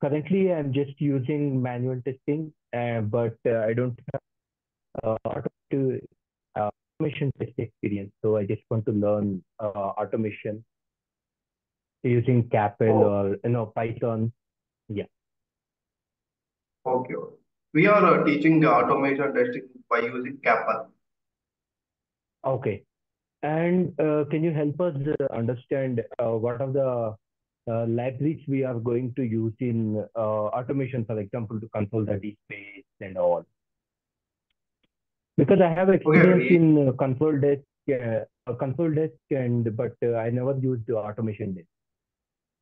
Currently, I'm just using manual testing, but I don't have automation automation test experience. So I just want to learn automation using Capel Oh, or Python. Yeah. okay. We are teaching the automation testing by using Kappa. Okay. And can you help us understand what are the libraries we are going to use in automation, for example, to control the space and all? Because I have Okay, experience in control desk, and but I never used automation desk.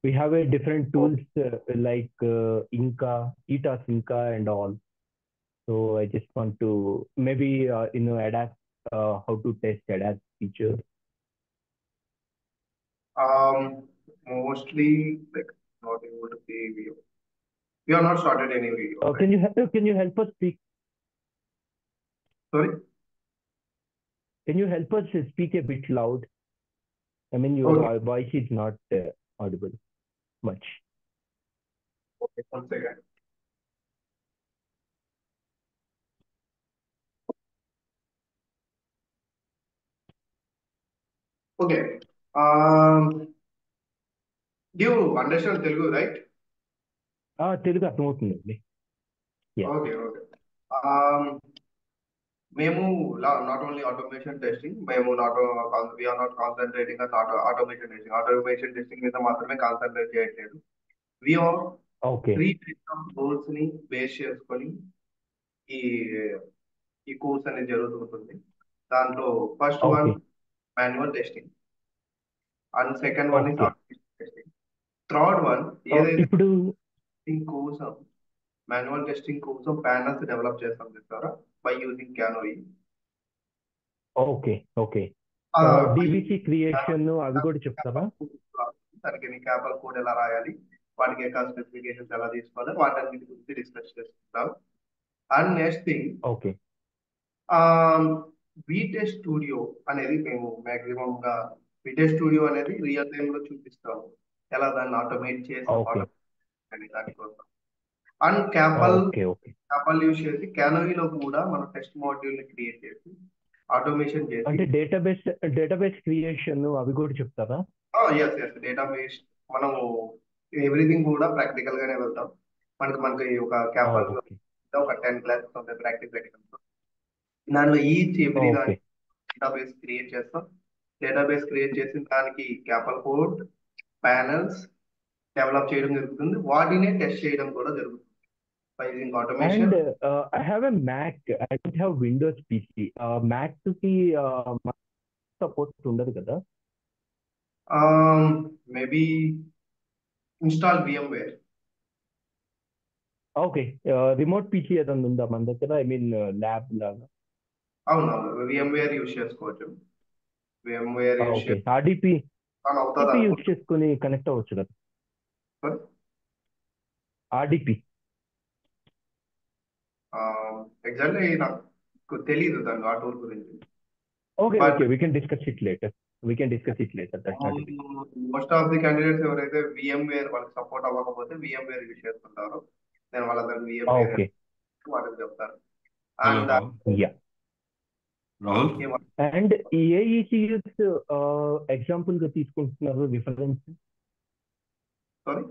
We have a different oh, tools like Inca, ETAS Inca, and all. So I just want to maybe adapt how to test adapt features. um, mostly like not able to see video. We have not started any video, right? Can you help us speak? Sorry. Can you help us speak a bit loud? I mean, your Okay. voice is not audible much. Okay. One second. Okay. Um, do you understand Telugu, right? తెలుగు అర్థమవుతుందండి. Yeah. Okay. Okay. Um, మేము not only automation testing మేము not we are not concentrating on automation testing automation testing మీద మాత్రమే concentrate చేయట్లేదు we are okay. Three types of goals ని base చేసుకొని ఈ ఈ కోర్స్ అనేది జరుగుతుంటుంది దాంట్లో first one okay. Manual testing and second one is okay. Automation testing third one ఏదైతే ఇప్పుడు టెస్టింగ్ కోసం మాన్యువల్ టెస్టింగ్ కోసం ప్యానల్స్ డెవలప్ చేస్తాం చెప్తారా by using క్యానోయి okay. Okay. By DBC creation అవి కూడా చెప్తారా? దానికి క్యాపల్ కోడ్ ఎలా రాయాలి వాటికి ఎక్కడ స్పెసిఫికేషన్స్ ఎలా తీసుకోవాలి వాటన్నిటి గురించి డిస్కస్ చేసుకుంటాం and next thing okay. VTest Studio అనేది మేము మాక్సిమం గా వీటెస్ట్ స్టూడియో అనేది రియల్ టైమ్ లో చూపిస్తాము ఎలా దాన్ని ఆటోమేట్ చేస్తాం ఓకే. ఆటోమేట్ అనే దానికోసం అండ్ క్యాపల్ ఓకే. ఓకే. క్యాపల్ యూజ్ చేసి క్యానోవీలో కూడా మనం టెస్ట్ మాడ్యూల్ ని క్రియేట్ చేసి ఆటోమేషన్ చేసి అంటే డేటాబేస్ క్రియేషన్ అవి కూడా చెప్తారా? ఎస్ ఎస్ డేటాబేస్ మనము ఎవ్రీథింగ్ కూడా ప్రాక్టికల్ గానే వెళ్తాం మనకి ఒక క్యాపల్ ఓకే. ఒక 10 క్లాసెస్ ఉంటాయి ప్రాక్టీస్ సెక్షన్స్ దానిలో ఈచ్ ఎవ్రీ ఓకే. దానికి డేటాబేస్ క్రియేట్ చేస్తాం డేటాబేస్ క్రియేట్ చేసిన దానికి క్యాపల్ కోడ్ ప్యానల్స్ డెవలప్ చేయడం జరుగుతుంది వాటినే టెస్ట్ చేయడం కూడా జరుగుతుంది by using and automation I have a Mac. I don't have Windows PC. Mac కి సపోర్ట్ ఉండదు కదా? Maybe install VMware okay. Remote PC ఏదైనా ఉందా మన దగ్గర? ఐ మీన్ ల్యాబ్ లాగా. అవునవును VMware యూజ్ చేసుకోవచ్చు VMware యూజ్ ఓకే. చేసుకొని ఆర్డిపి అవుతుంది యూజ్ అనుకుంటున్నాను చేసుకొని కనెక్ట్ అవ్వచ్చు కదా? ఆర్డిపి. ఎగ్జాక్ట్లీ నాకు తెలియదు దాని ఆ టూల్ గురించి okay. But okay. We can discuss it later. We can discuss it later. That's not a big. Most of the candidates ఎవరైతే VMware వాళ్ళకి సపోర్ట్ అవ్వకపోతే VMware యూజ్ చేసుకుంటారు నేను వాళ్ళ దగ్గర VMware ఓకే. వాళ్ళకి చెప్తాను Hello, and Rahul. Yeah. Rahul? And ఏ ఈసీయూస్ ఎగ్జాంపుల్ గా తీసుకుంటున్నారు రిఫరెన్స్? సారీ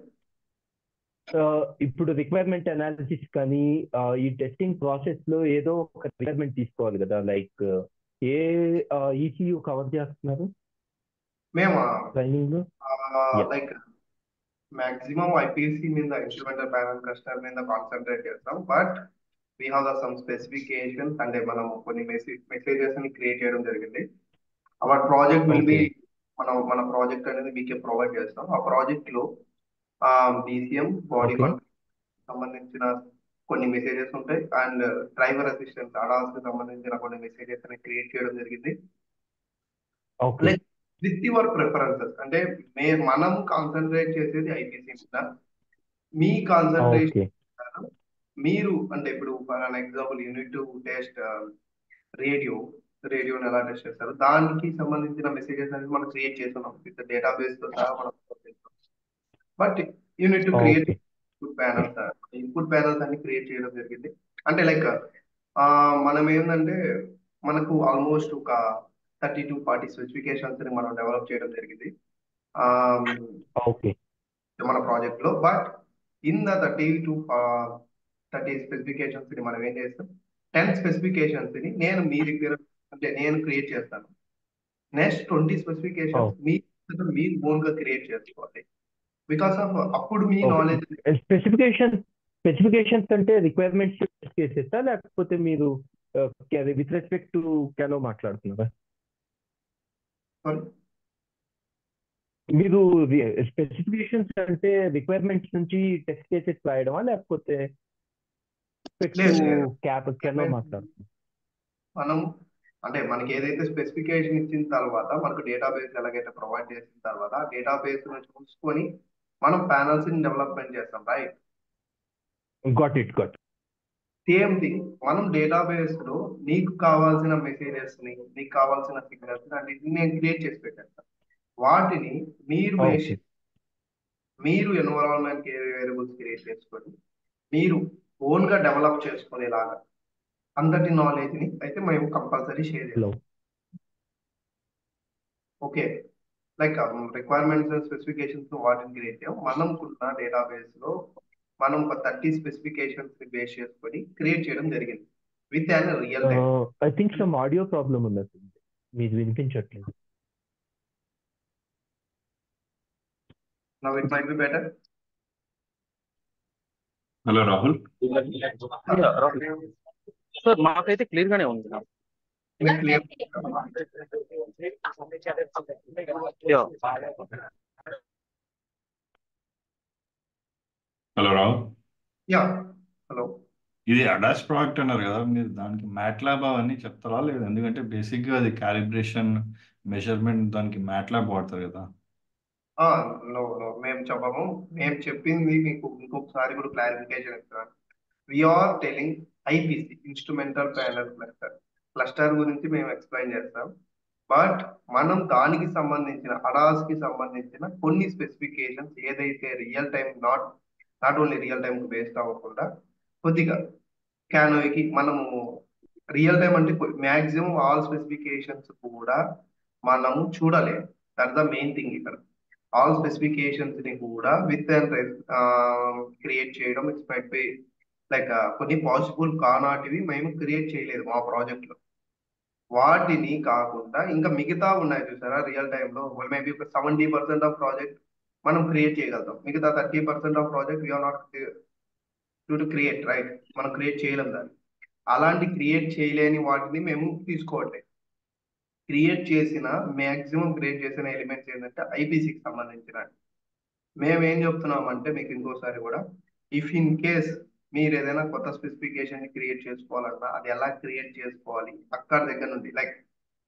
ఇప్పుడు రిక్వైర్మెంట్ అనాలిసిస్ కానీ ఈ టెస్టింగ్ ప్రాసెస్ లో ఏదో ఒక రిక్వైర్మెంట్ తీసుకోవాలి కదా, లైక్ ఏ ఈసీయూ కవర్ చేస్తున్నారు మేము ట్రైనింగ్ లో? యా. లైక్ మాక్సిమం ఐపీసీ మీద ఇన్స్ట్రుమెంటల్ ప్యానల్ కస్టర్ మీద కాన్సన్ట్రేట్ చేస్తాం but we have some specifications అంటే మనం కొన్ని మెసేజెస్ ని క్రియేట్ చేయడం జరిగింది our project will be okay. మన ప్రాజెక్ట్ అనేది మీకే ప్రొవైడ్ చేస్తాం ఆ ప్రాజెక్ట్ లో BCM బాడీ ఓకే. కాన్ఫిగరేషన్ సంబంధించిన కొన్ని మెసేజెస్ ఉంటాయి అండ్ డ్రైవర్ అసిస్టెంట్ అడాస్ కి సంబంధించిన కొన్ని మెసేజెస్ అని క్రియేట్ చేయడం జరిగింది okay. Like with your preferences అంటే మనం కాన్సన్ట్రేట్ చేసేది ఐపీసీ మీద మీ ఓకే. కాన్సన్ట్రేషన్ మీరు అంటే ఇప్పుడు for example unit to test radio రేడియోని ఎలా టెస్ట్ చేస్తారు దానికి సంబంధించిన మెసేజెస్ అనేది మనం క్రియేట్ చేస్తున్నాం విత్ డేటాబేస్ తో సహా మనం but unit to create okay. Panels input panels అన్ని క్రియేట్ చేయడం జరిగింది. అంటే లైక్ మనం ఏంటంటే మనకు ఆల్మోస్ట్ ఒక 30 to 40 స్పెసిఫికేషన్స్ ని మనం డెవలప్ చేయడం జరిగింది ఓకే మన ప్రాజెక్ట్ లో. But in the 30 to 30 specifications ని మనం ఏం చేస్తాం, 10 స్పెసిఫికేషన్స్ ని నేను మీ దగ్గర అంటే నేను క్రియేట్ చేస్తాను. నెక్స్ట్ 20 స్పెసిఫికేషన్స్ మీరు ఓన్ గా క్రియేట్ చేసుకోవాలి. బికాస్ ఆఫ్ అప్పుడు మీ ఓకే నాలెడ్జ్ స్పెసిఫికేషన్స్ అంటే రిక్వైర్మెంట్స్ చేసేస్తా, లేకపోతే మీరు విత్ రెస్పెక్ట్ టు క్యానో మాట్లాడుతున్నారా? మీరు స్పెసిఫికేషన్స్ అంటే రిక్వైర్మెంట్స్ నుంచి టెస్ట్ కేసెస్ రాయడమా, లేకపోతే క్యానో మాట్లాడుతున్నారు? మనం అంటే మనకి ఏదైతే స్పెసిఫికేషన్ ఇచ్చిన తర్వాత మనకు డేటాబేస్ ఎలాగైతే ప్రొవైడ్ చేసిన తర్వాత ఆ డేటాబేస్ ను చూసుకొని మనం ప్యానల్స్ ని డెవలప్మెంట్ చేస్తాం, right? Got it. Same thing మనం డేటాబేస్ లో నీకు కావాల్సిన మెసేజెస్ ని, నీకు కావాల్సిన సిగ్నల్స్ అన్నిటిని నేను క్రియేట్ చేసి పెట్టేస్తాను. వాటిని మీరు ఓకే మీరు ఎన్విరాన్మెంట్ వేరియబుల్స్ క్రియేట్ చేసుకొని మీరు ఓన్ గా డెవలప్ చేసుకునేలాగా అంతటి నాలెడ్జ్ ని అయితే మేము కంపల్సరీ షేర్ చేస్తాం. ఓకే, లైక్ రిక్వైర్మెంట్స్ స్పెసిఫికేషన్స్ వాటిని క్రియేట్ చేయం. మనకున్న డేటాబేస్ లో మనం ఒక 30 స్పెసిఫికేషన్స్ ని బేస్ చేసుకొని క్రియేట్ చేయడం జరిగింది with an real time. I think some audio problem ఉన్నట్టుంది, మీది వినిపించట్లేదు. Now it might be better. Hello Rahul. Sir మాకైతే క్లియర్ గానే ఉంది. Clear. Hello Rahul. Yeah hello. ఇది అడాస్ ప్రాజెక్ట్ అన్నారు కదా, మీరు దానికి మ్యాట్లాబ్ అవన్నీ చెప్తారా లేదు? ఎందుకంటే బేసిక్గా అది క్యాలిబ్రేషన్ మెజర్మెంట్ దానికి మ్యాట్లాబ్ వాడతారు కదా. నో నో మేము చెప్పము. మేము చెప్పింది మీకు ఇంకొకసారి కూడా క్లారిఫికేషన్ ఇస్తాను. We are telling IPC instrumental panel cluster. Cluster గురించి మేము ఎక్స్ప్లెయిన్ చేస్తాం. బట్ మనం దానికి సంబంధించిన అడాస్ కి సంబంధించిన కొన్ని స్పెసిఫికేషన్స్ ఏదైతే real time not only real time based అవ్వకుండా కొద్దిగా క్యానోకి మనము రియల్ టైం అంటే మ్యాక్సిమం ఆల్ స్పెసిఫికేషన్స్ కూడా మనం చూడలేము. దట్ ద మెయిన్ థింగ్ ఇక్కడ. ఆల్ స్పెసిఫికేషన్స్ ని కూడా విత్ అండ్ క్రియేట్ చేయడం ఇట్స్ మైట్ బి లైక్ కొన్ని పాసిబుల్ కానాటివి మేము క్రియేట్ చేయలేదు మా ప్రాజెక్ట్ లో. వాటిని కాకుండా ఇంకా మిగతా ఉన్నాయి చూసారా రియల్ టైంలో, మేబీ ఒక 70% ఆఫ్ ప్రాజెక్ట్ మనం క్రియేట్ చేయగలుగుతాం. మిగతా 30% of project we are not to create, right? మనం క్రియేట్ చేయలేం దాన్ని. అలాంటి క్రియేట్ చేయలేని వాటిని మేము తీసుకోవట్లేదు. క్రియేట్ చేసిన మ్యాక్సిమం క్రియేట్ చేసిన ఎలిమెంట్స్ ఏంటంటే ఐపీసీకి సంబంధించిన. మేము ఏం చెప్తున్నామంటే మీకు ఇంకోసారి కూడా, ఇఫ్ ఇన్ కేస్ మీరు ఏదైనా కొత్త స్పెసిఫికేషన్ క్రియేట్ చేసుకోవాలన్నా అది ఎలా క్రియేట్ చేసుకోవాలి అక్కడ దగ్గర నుండి, లైక్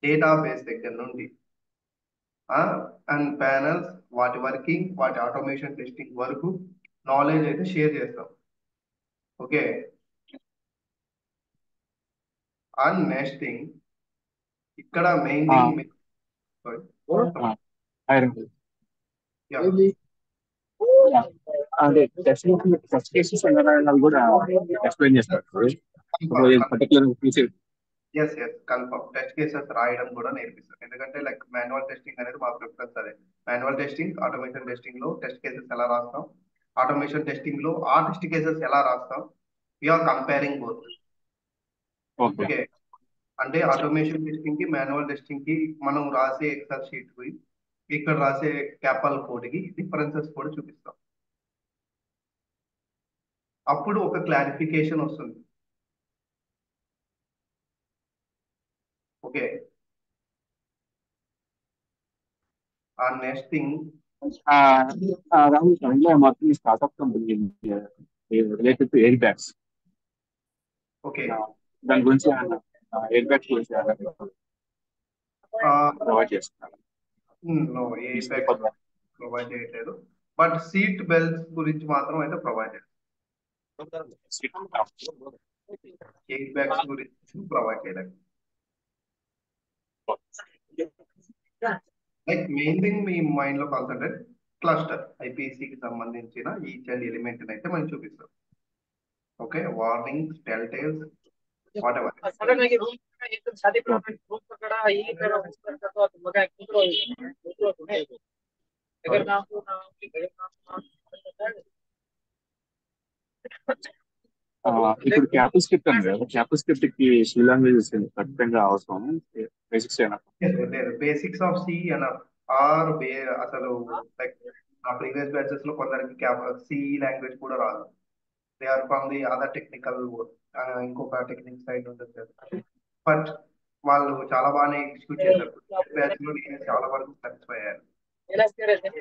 డేటాబేస్ దగ్గర నుండి అండ్ ప్యానల్స్ వాటి వర్కింగ్ వాటి ఆటోమేషన్ టెస్టింగ్ వరకు నాలెడ్జ్ అయితే షేర్ చేస్తాం. ఓకే, అండ్ నెక్స్ట్ థింగ్ ఇక్కడ మెయిన్ థింగ్ అంటే టెస్ట్ కేసెస్ కూడా ఎక్స్ప్లెయిన్ చేస్తారు. ఎస్ కన్ఫర్మ్ టెస్ట్ కేసెస్ రాయడం కూడా నేర్పిస్తారు. ఎందుకంటే లైక్ మాన్యువల్ టెస్టింగ్ అనేది మా ప్రిఫరెన్స్ అదే. మాన్యువల్ టెస్టింగ్, ఆటోమేషన్ టెస్టింగ్ లో టెస్ట్ కేసెస్ ఎలా రాస్తాం, ఆటోమేషన్ టెస్టింగ్ లో ఆ టెస్ట్ కేసెస్ ఎలా రాస్తాం, వీఆర్ కంపేరింగ్ బోత్. ఓకే, అంటే ఆటోమేషన్ టెస్టింగ్ కి మాన్యువల్ టెస్టింగ్ కి మనం రాసే ఎక్సెల్ షీట్ కి ఇక్కడ రాసే క్యాపల్ కోడ్ కి డిఫరెన్సెస్ కూడా చూపిస్తాం. అప్పుడు ఒక క్లారిఫికేషన్ వస్తుంది. Okay, and next thing Rahul, currently I'm working in a startup company related to airbags. okay, దాని గురించి airbags గురించి ప్రొవైడ్ చేస్తున్నారు. నో ఎయిర్ బ్యాగ్స్ ప్రొవైడ్ చేయట్లేదు, బట్ సీట్ బెల్ట్స్ గురించి మాత్రం అయితే ప్రొవైడ్ చేస్తాం. ఎయిర్ బ్యాగ్స్ గురించి ప్రొవైడ్ చేయలేదు. లైక్ మెయిన్ థింగ్ మీ మైండ్ లో కాన్సన్ట్రేట్, క్లస్టర్ ఐపీసీకి సంబంధించిన ఈచ్ అండ్ ఎలిమెంట్ అయితే మనం చూపిస్తాం. Okay, warnings, tell tales, whatever. सडन में रूम में एकदम शादी प्लान रूम पकड़ा ये करो उस पर तो मगा कुछ अगर नाम को नाम की घर नाम ఇప్పుడు క్యాపిల్ స్క్రిప్ట్ ఉంది కదా, క్యాపిల్ స్క్రిప్ట్ కి సి లాంగ్వేజెస్ ఖచ్చితంగా అవసరం, బేసిక్స్ అయినా. లేదు, బేసిక్స్ ఆఫ్ సి అన్న ఆర్ అసలు లైక్ నా ప్రీవియస్ బ్యాచెస్ లో కొందరికి సి లాంగ్వేజ్ కూడా రాదు. They are from the other technical, ఇంకొక టెక్నిక్ సైడ్ ఉంటుంది. బట్ వాళ్ళు చాలా బాగానే ఎగ్జిక్యూట్ చేశారు. బ్యాచ్ లో నేను చాలా వరకు సాటిస్ఫై అయ్యాను.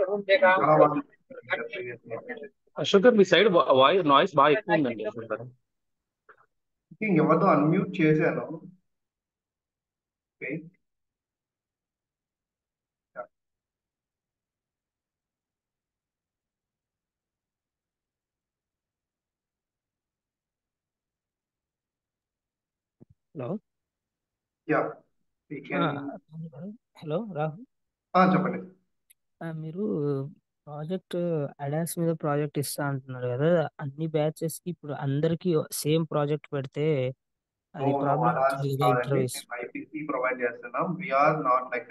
रूम देखा చాలా బాగా ప్రీవియస్ అశోక్ మీ సైడ్ వాయిస్ నాయిస్ బాగా ఎక్కువ ఉందండి. ఎవరితో అన్మ్యూట్ చేశాను. Okay, hello yeah hello Rahul, చెప్పండి. మీరు ప్రాజెక్ట్ అడాస్ మీద ప్రాజెక్ట్ ఇస్తా అంటున్నారు కదా, అన్ని బ్యాచెస్ కి ఇప్పుడు అందరికి సేమ్ ప్రాజెక్ట్ పెడితే అది ప్రాబ్లం ఇంటర్వ్యూస్. ఐపీసీ ప్రొవైడ్ చేస్తున్నాం. వీఆర్ నాట్ లైక్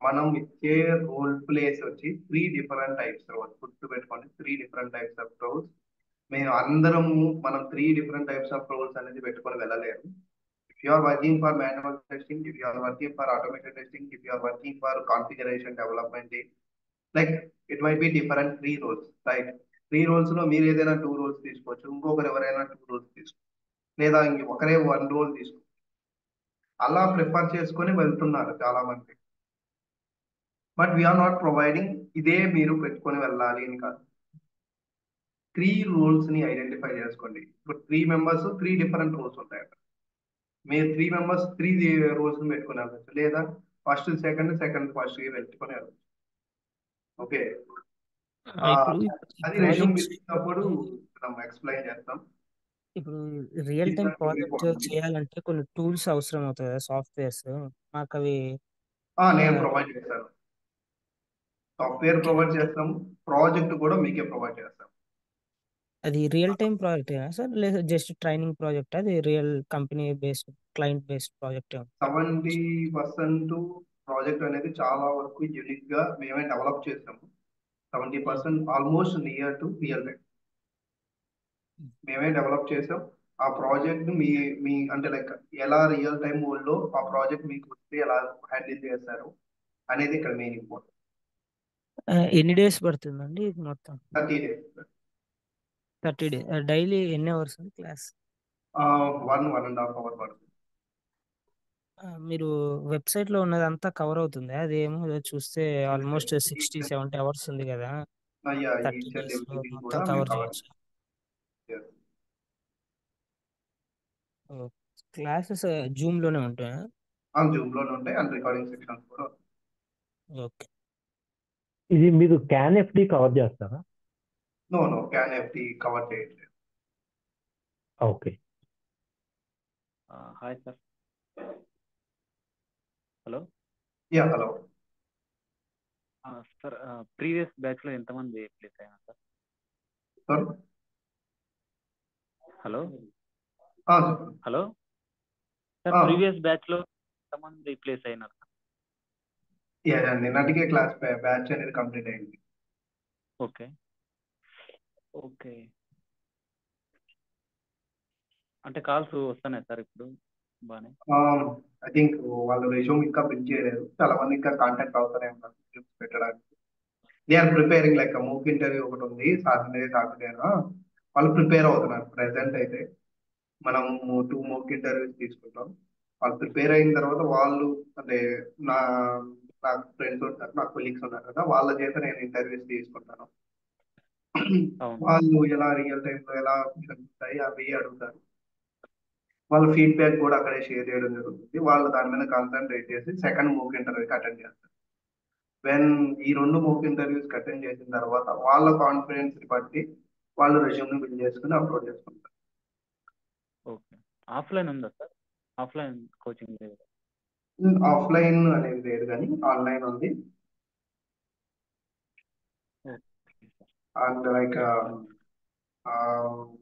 మనం ఇచ్చే రోల్ ప్లేస్ వచ్చి 3 డిఫరెంట్ టైప్స్ రోల్స్. గుర్తు పెట్టుకోండి, 3 డిఫరెంట్ టైప్స్ ఆఫ్ రోల్స్. మేము అందరము మనం 3 డిఫరెంట్ టైప్స్ ఆఫ్ రోల్స్ అనేది పెట్టుకొని వెళ్ళలేరు. If you are working for manual testing, if you are working for automated testing, if you are working for configuration development, like it might be different 3 roles, right? 3 roles లో మీరు ఏదైనా 2 roles తీసుకోవచ్చు, ఇంకొకరు ఎవరైనా 2 roles తీసుకోవచ్చు, లేదా ఒకరే 1 role తీసుకోవచ్చు. అలా ప్రిఫర్ చేసుకొని వెళ్తున్నారు చాలా మంది. బట్ వీఆర్ నాట్ ప్రొవైడింగ్ ఇదే మీరు పెట్టుకొని వెళ్ళాలి అని కాదు. 3 roles ని ఐడెంటిఫై చేసుకోండి. ఇప్పుడు 3 members 3 డిఫరెంట్ రోల్స్ ఉంటాయి. మీరు 3 members 3 roles ని పెట్టుకుని వెళ్ళచ్చు, లేదా ఫస్ట్ సెకండ్ ఫస్ట్ పెట్టుకుని వెళ్ళచ్చు. ఓకే, ఇప్పుడు అది రెజ్యూమ్ ఇచ్చినప్పుడు మనం ఎక్స్ప్లెయిన్ చేస్తాం. ఇప్పుడు రియల్ టైం ప్రాజెక్ట్ చేయాలంటే కొన్ని టూల్స్ అవసరం అవుతాయి కదా, సాఫ్ట్వేర్స్. మాకు అవి నేను ప్రొవైడ్ చేస్తాను. సాఫ్ట్వేర్ ప్రొవైడ్ చేస్తాం, ప్రాజెక్ట్ కూడా మీకే ప్రొవైడ్ చేస్తాం. అది రియల్ టైం ప్రాజెక్ట్ సార్, లేదా జస్ట్ ట్రైనింగ్ ప్రాజెక్ట్? అది real company based, client based project? 70% project అనేది చాలా వరకు యూనిక్ గా మేమే డెవలప్ చేస్తాము. 70% almost near to real time మేమే డెవలప్ చేసాం. ఆ ప్రాజెక్ట్ మీ అంటే లైక్ ఎలా రియల్ టైం వరల్డ్ లో ఆ ప్రాజెక్ట్ మీకు వస్తే ఎలా హ్యాండిల్ చేస్తారు అనేది ఇక్కడ మెయిన్ ఇంపార్టెంట్. ఎన్ని డేస్ పడుతుందండి ఇది మొత్తం? 30 days. 30 డేస్. డైలీ ఎన్ని అవర్స్ క్లాస్? 1.5 hours పడుతుంది. మీరు వెబ్సైట్ లో ఉన్నదంతా కవర్ అవుతుంది? అదేమో చూస్తే ఆల్మోస్ట్ 60-70 అవర్స్ ఉంది కదా, 30 days లో మొత్తం కవర్ చేయొచ్చు. క్లాసెస్ జూమ్ లోనే ఉంటాయా? జూమ్ లోనే ఉంటాయి, అండ్ రికార్డింగ్ సెక్షన్స్ కూడా. ఓకే, ఇది మీరు క్యాన్ ఎఫ్డి కవర్ చేస్తారా? నో క్యాన్ ఎఫ్డి కవర్ చేయట్లేదు. Okay. Hi sir. Hello. Yeah hello sir, previous batch లో ఎంతమంది ప్లేస్ అయినా సార్? Sir hello. చెప్పండి. హలో సార్, ప్రీవియస్ బ్యాచ్ లో ఎంతమంది ప్లేస్ అయినారు? నిన్నటికే క్లాస్ బ్యాచ్ అనేది కంప్లీట్ అయింది. ఓకే ఓకే, అంటే కాల్స్ వస్తున్నాయి సార్ ఇప్పుడు బాగానే? ఐ థింక్ వాళ్ళు రెజ్యూమ్ ఇంకా ప్రింట్ చేయలేదు, చాలా మంది ఇంకా కాంటాక్ట్ అవుతారే ఉన్నారు పెట్టడానికి. They are preparing like mock interview ఒకటి ఉంది సాటర్డేనా, వాళ్ళు ప్రిపేర్ అవుతున్నారు. ప్రెసెంట్ అయితే మనం 2 మూక్ ఇంటర్వ్యూస్ తీసుకుంటాం. వాళ్ళు ప్రిపేర్ అయిన తర్వాత వాళ్ళు అంటే నా నాకు ఫ్రెండ్స్ ఉంటారు, నా కొలీగ్స్ ఉన్నారు కదా, వాళ్ళ చేత నేను ఇంటర్వ్యూస్ తీసుకుంటాను. వాళ్ళు ఎలా రియల్ టైంలో ఎలా క్వశ్చన్స్ ఉంటాయి అవి అడుగుతారు. వాళ్ళ ఫీడ్బ్యాక్ కూడా అక్కడే షేర్ చేయడం జరుగుతుంది. వాళ్ళు దాని మీద కాన్సన్ట్రేట్ చేసి సెకండ్ మూక్ ఇంటర్వ్యూకి అటెండ్ చేస్తారు. వెన్ ఈ 2 మూక్ ఇంటర్వ్యూస్ అటెండ్ చేసిన తర్వాత వాళ్ళ కాన్ఫిడెన్స్ బట్టి వాళ్ళు రెజ్యూమ్ ని బిల్డ్ చేసుకుని అప్లోడ్ చేసుకుంటారు. ఓకే, ఆఫ్లైన్ ఉందా సార్? ఆఫ్లైన్ కోచింగ్ లేదు? ఆఫ్లైన్ అనేది లేదు కానీ ఆన్లైన్ ఉంది. Okay. And like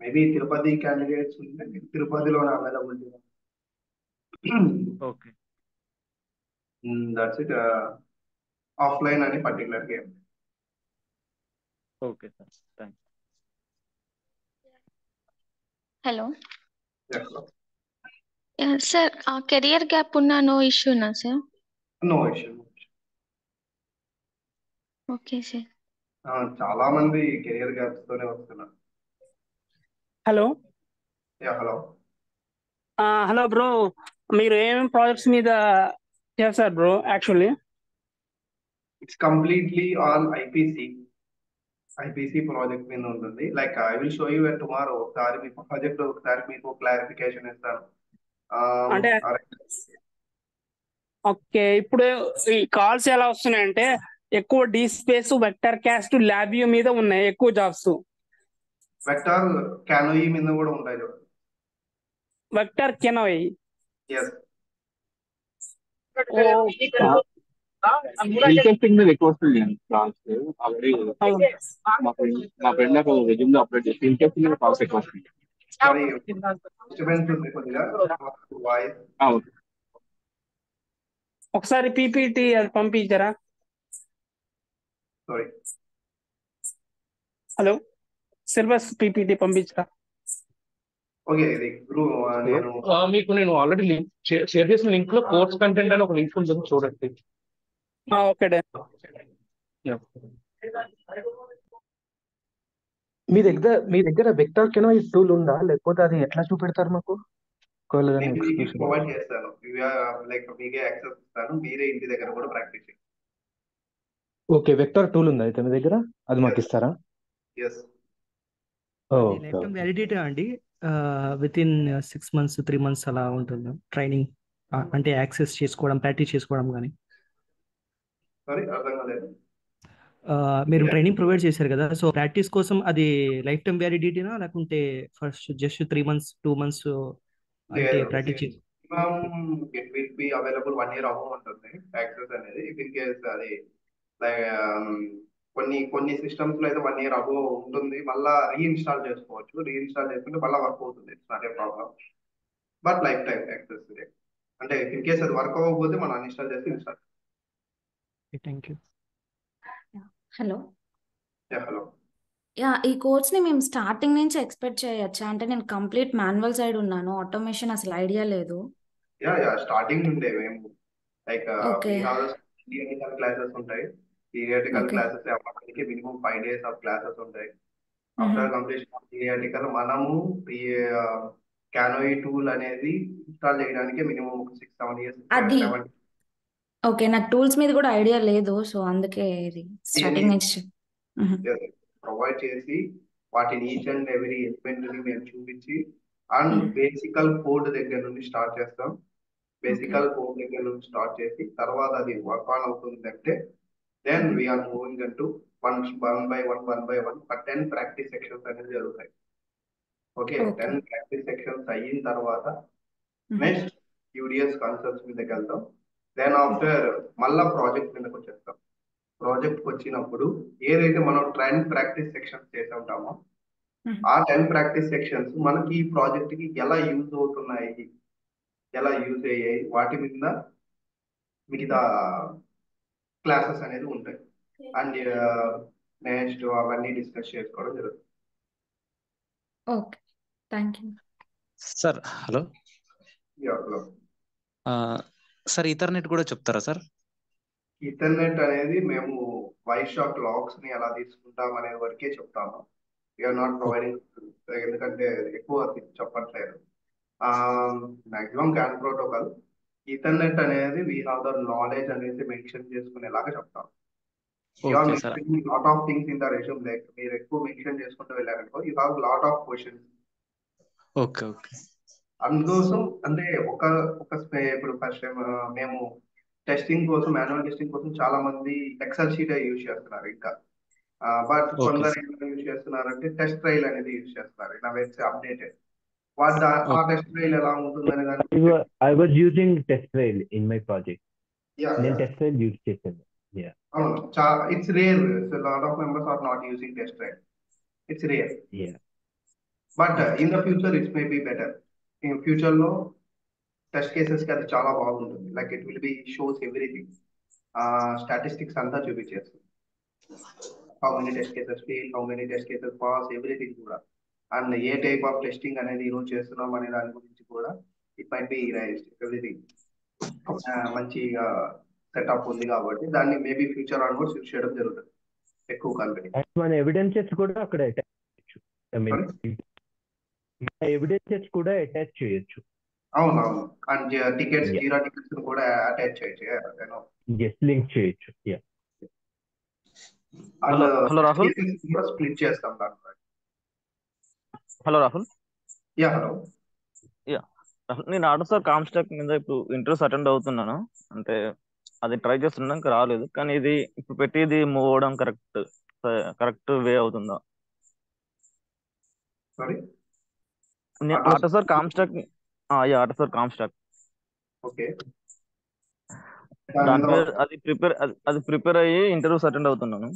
maybe Tirupati candidates ఉంటే తిరుపతిలోనే availability. Okay that's it. Offline అని particular game. Okay sir thanks. Hello sir, career gap ఉన్నా నో ఇష్యూనా sir? No issue. Okay sir. చాలా మంది కెరియర్ గ్యాప్స్ తోనే వస్తున్నారు. Hello hello. హలో బ్రో, మీరు ఏమేమి ప్రాజెక్ట్స్ మీద చేస్తారు bro? Actually it's completely on IPC project మీద ఉంటుంది. Like I will show you tomorrow. ఒకసారి మీకు ప్రాజెక్ట్ ఒకసారి మీకు క్లారిఫికేషన్ ఇస్తాను. అంటే ఓకే, ఇప్పుడు ఈ కాల్స్ ఎలా వస్తున్నాయంటే ఎక్కువ D space, vector cast, lab మీద ఉన్నాయి ఎక్కువ జాబ్స్. వెక్టర్ క్యానోయి మీద కూడా ఉంటాయి చూడండి. వెక్టర్ కెనోయ్. ఎస్. ఇంట్రెస్టింగ్ మీద ఎక్కువ వస్తుంది కాల్స్ ఆల్రెడీ. మా ఫ్రెండ్ నాకు రెజ్యూమ్ లో అప్లోడ్ చేసి ఇంట్రెస్టింగ్ మీద కాల్స్ ఎక్కువ వస్తుంది. సారీ, డిస్టర్బెన్స్ ఉంది కొద్దిగా వాయిస్. ఒకసారి పీపీటీ అది పంపించారా? సారీ. హలో, సిలబస్ పీపీటీ పంపించరా? ఓకే, ఇది గురు నేను మీకు నేను ఆల్రెడీ లింక్ షేర్ చేసిన లింక్ లో కోర్స్ కంటెంట్ అని ఒక లింక్ ఉంటుంది, చూడండి. Okay day. మీ దగ్గర వెక్టర్ కెనో ఈ టూల్ ఉందా, లేకపోతే అది ఎట్లా చూపెడతారు మాకు? నేను మీకు ప్రొవైడ్ చేస్తాను. లైక్ మీకే యాక్సెస్ ఇస్తాను, మీరే ఇంటి దగ్గర కూడా ప్రాక్టీస్ చేయండి. ఓకే, వెక్టర్ టూల్ ఉందా అయితే మీ దగ్గర? అది మాకు ఇస్తారా? ఎస్. లైఫ్ టైం వ్యాలిడిటీ అండి. విత్ ఇన్ 6 months 3 months అలా ఉంటుంది ట్రైనింగ్. అంటే యాక్సెస్ చేసుకోవడం, ప్రాక్టీస్ చేసుకోవడం కానీ. సారీ, అర్థం కాలేదు. మీరు ట్రైనింగ్ ప్రొవైడ్ చేశారు కదా, సో ప్రాక్టీస్ కోసం అది లైఫ్ టైం వ్యాలిడిటీనా, లేకుంటే ఫస్ట్ జస్ట్ 3 months 2 months అంటే ప్రాక్టీస్ చేసి it will be available 1 year above ఉంటుంది యాక్సెస్ అనేది. ఇఫ్ ఇన్ కేస్ అది కొన్ని సిస్టమ్స్ లో అయితే 1 year అబౌవ్ ఉంటుంది. మళ్ళీ రీఇన్స్టాల్ చేసుకోవచ్చు. రీఇన్స్టాల్ చేసుకుంటే మళ్ళీ వర్క్ అవుతుంది. It's not a problem. But life time access ఇది. అంటే ఇన్ కేస్ అది వర్క్ అవ్వకపోతే మనం అన్ఇన్స్టాల్ చేసి install. Thank you. Hello hello. ఈ కోర్స్ ని మేము స్టార్టింగ్ నుంచి ఎక్స్పెక్ట్ చేయొచ్చా? అంటే నేను కంప్లీట్ మాన్యువల్ సైడ్ ఉన్నాను, ఆటోమేషన్ అసలు ఐడియా లేదు. స్టార్టింగ్ నుండే మేము లైక్ ఓకే థియరిటికల్ క్లాసెస్ ఉంటాయి. థియరిటికల్ ఓకే క్లాసెస్ అవ్వడానికి మినిమం 5 days ఆఫ్ క్లాసెస్ ఉంటాయి. ఆఫ్టర్ కంప్లీషన్ ఆఫ్ థియరిటికల్ మనము ఈ క్యానోయి టూల్ అనేది ఇన్స్టాల్ చేయడానికి మినిమం 6-7 years అది 7 ఓకే, నాకు టూల్స్ మీద కూడా ఐడియా లేదు, సో అందుకే ఇది స్టార్టింగ్ నుంచి. ప్రొవైడ్ చేసి వాటిని ఈచ్ అండ్ ఎవ్రీ ఎలిమెంట్ ని మేము చూపించి అండ్ బేసికల్ కోడ్ దగ్గర నుండి స్టార్ట్ చేస్తాం. బేసికల్ కోడ్ దగ్గర నుండి స్టార్ట్ చేసి తర్వాత అది వర్క్ ఆన్ అవుతుందంటే దెన్ వీఆర్ మూవింగ్ అంటూ one by one 10 practice sections అనేది జరుగుతాయి. ఓకే, 10 ప్రాక్టీస్ సెక్షన్స్ అయిన తర్వాత నెక్స్ట్ యూడిఎస్ కాన్సెప్ట్స్ మీదకి వెళ్తాం. దెన్ ఆఫ్టర్ మళ్ళా ప్రాజెక్ట్ మీదకి వచ్చేస్తాం. ప్రాజెక్ట్ వచ్చినప్పుడు ఏదైతే మనం 10 ప్రాక్టీస్ సెక్షన్స్ చేసి ఉంటామో ఆ 10 ప్రాక్టీస్ సెక్షన్స్ మనకి ఈ ప్రాజెక్ట్ కి ఎలా యూజ్ అవుతున్నాయి, ఎలా యూజ్ అయ్యాయి, వాటి మీద మిగతా క్లాసెస్ అనేది ఉంటాయి. అండ్ నెక్స్ట్ అవన్నీ డిస్కస్ చేసుకోవడం జరుగుతుంది. Okay, thank you sir. Hello hello. Sir, Ethernet కూడా చెప్తారా సార్? ఈథర్నెట్ అనేది మేము వైర్ షాక్ లాక్స్ ని ఎలా తీసుకుంటాం అనే వరకే చెప్తాము. వీఆర్ నాట్ ప్రొవైడింగ్, ఎందుకంటే ఎక్కువ చెప్పట్లేదు. Maximum CAN protocol. ఈథర్నెట్ అనేది వీ హావ్ ద నాలెడ్జ్ అనేది మెన్షన్ చేసుకునేలాగా చెప్తాం. Lot of things in the resume. Like మీరు ఎక్కువ మెన్షన్ చేసుకుంటూ వెళ్ళారనుకో, you have lot of questions. Okay okay. అందుకోసం అంటే ఇప్పుడు ఫస్ట్ టైం మేము టెస్టింగ్ కోసం, మాన్యువల్ టెస్టింగ్ కోసం చాలా మంది ఎక్సెల్ షీట్ యూజ్ చేస్తున్నారు ఇంకా. బట్ కొందరు యూజ్ చేస్తున్నారంటే టెస్ట్ ట్రైల్ అనేది యూజ్ చేస్తున్నారు. నా వెబ్సైట్ అప్డేటెడ్. ఆ టెస్ట్ ట్రైల్ ఎలా ఉంటుందనే దానికి I was using test trail in my project. నేను test trail యూజ్ చేశాను. అవును, it's rare. Lot of members are not using test trail. It's real. Yeah. But in the future it's may be better. In ఫ్యూచర్లో test కేసెస్కి అది చాలా బాగుంటుంది. Like it will be shows everything, statistics అంతా చూపించేస్తుంది. How many test cases fail, how many test cases pass, everything కూడా. And ఏ type of testing అనేది ఈరోజు చేస్తున్నాం అనే దాని గురించి కూడా it might B raised everything. మంచి సెటప్ ఉంది కాబట్టి దాన్ని మేబీ ఫ్యూచర్ ఆన్వర్డ్స్ యూజ్ చేయడం జరుగుతుంది ఎక్కువ కంపెనీ. And మన ఎవిడెన్సెస్ కూడా అక్కడ అటాచ్ చేయొచ్చు. ఐ మీన్ ఎవిడెన్సెస్ కూడా అటాచ్ చేయొచ్చు. అవునవును. And tickets, Yeah. Jeera tickets కూడా అటాచ్ చేయొచ్చు. జస్ట్ లింక్ చేయొచ్చు. Yeah. And hello Rahul. కూడా స్ప్లిట్ చేస్తాం దాంట్లో. Hello Rahul. Yeah hello. Yeah నేను ఆటోసార్ కామ్స్టాక్ మీద ఇప్పుడు ఇంటర్వ్యూస్ అటెండ్ అవుతున్నాను. అంటే అది ట్రై చేస్తున్నాను, ఇంకా రాలేదు. కానీ ఇది ఇప్పుడు పెట్టిది మూవ్ అవడం కరెక్ట్ వే అవుతుందా? సారీ, నేను ఆటోసార్ కామ్స్టాక్ ఆటోసార్ కామ్స్టాక్ ఓకే. దాని మీద అది ప్రిపేర్ అయ్యి ఇంటర్వ్యూస్ అటెండ్ అవుతున్నాను.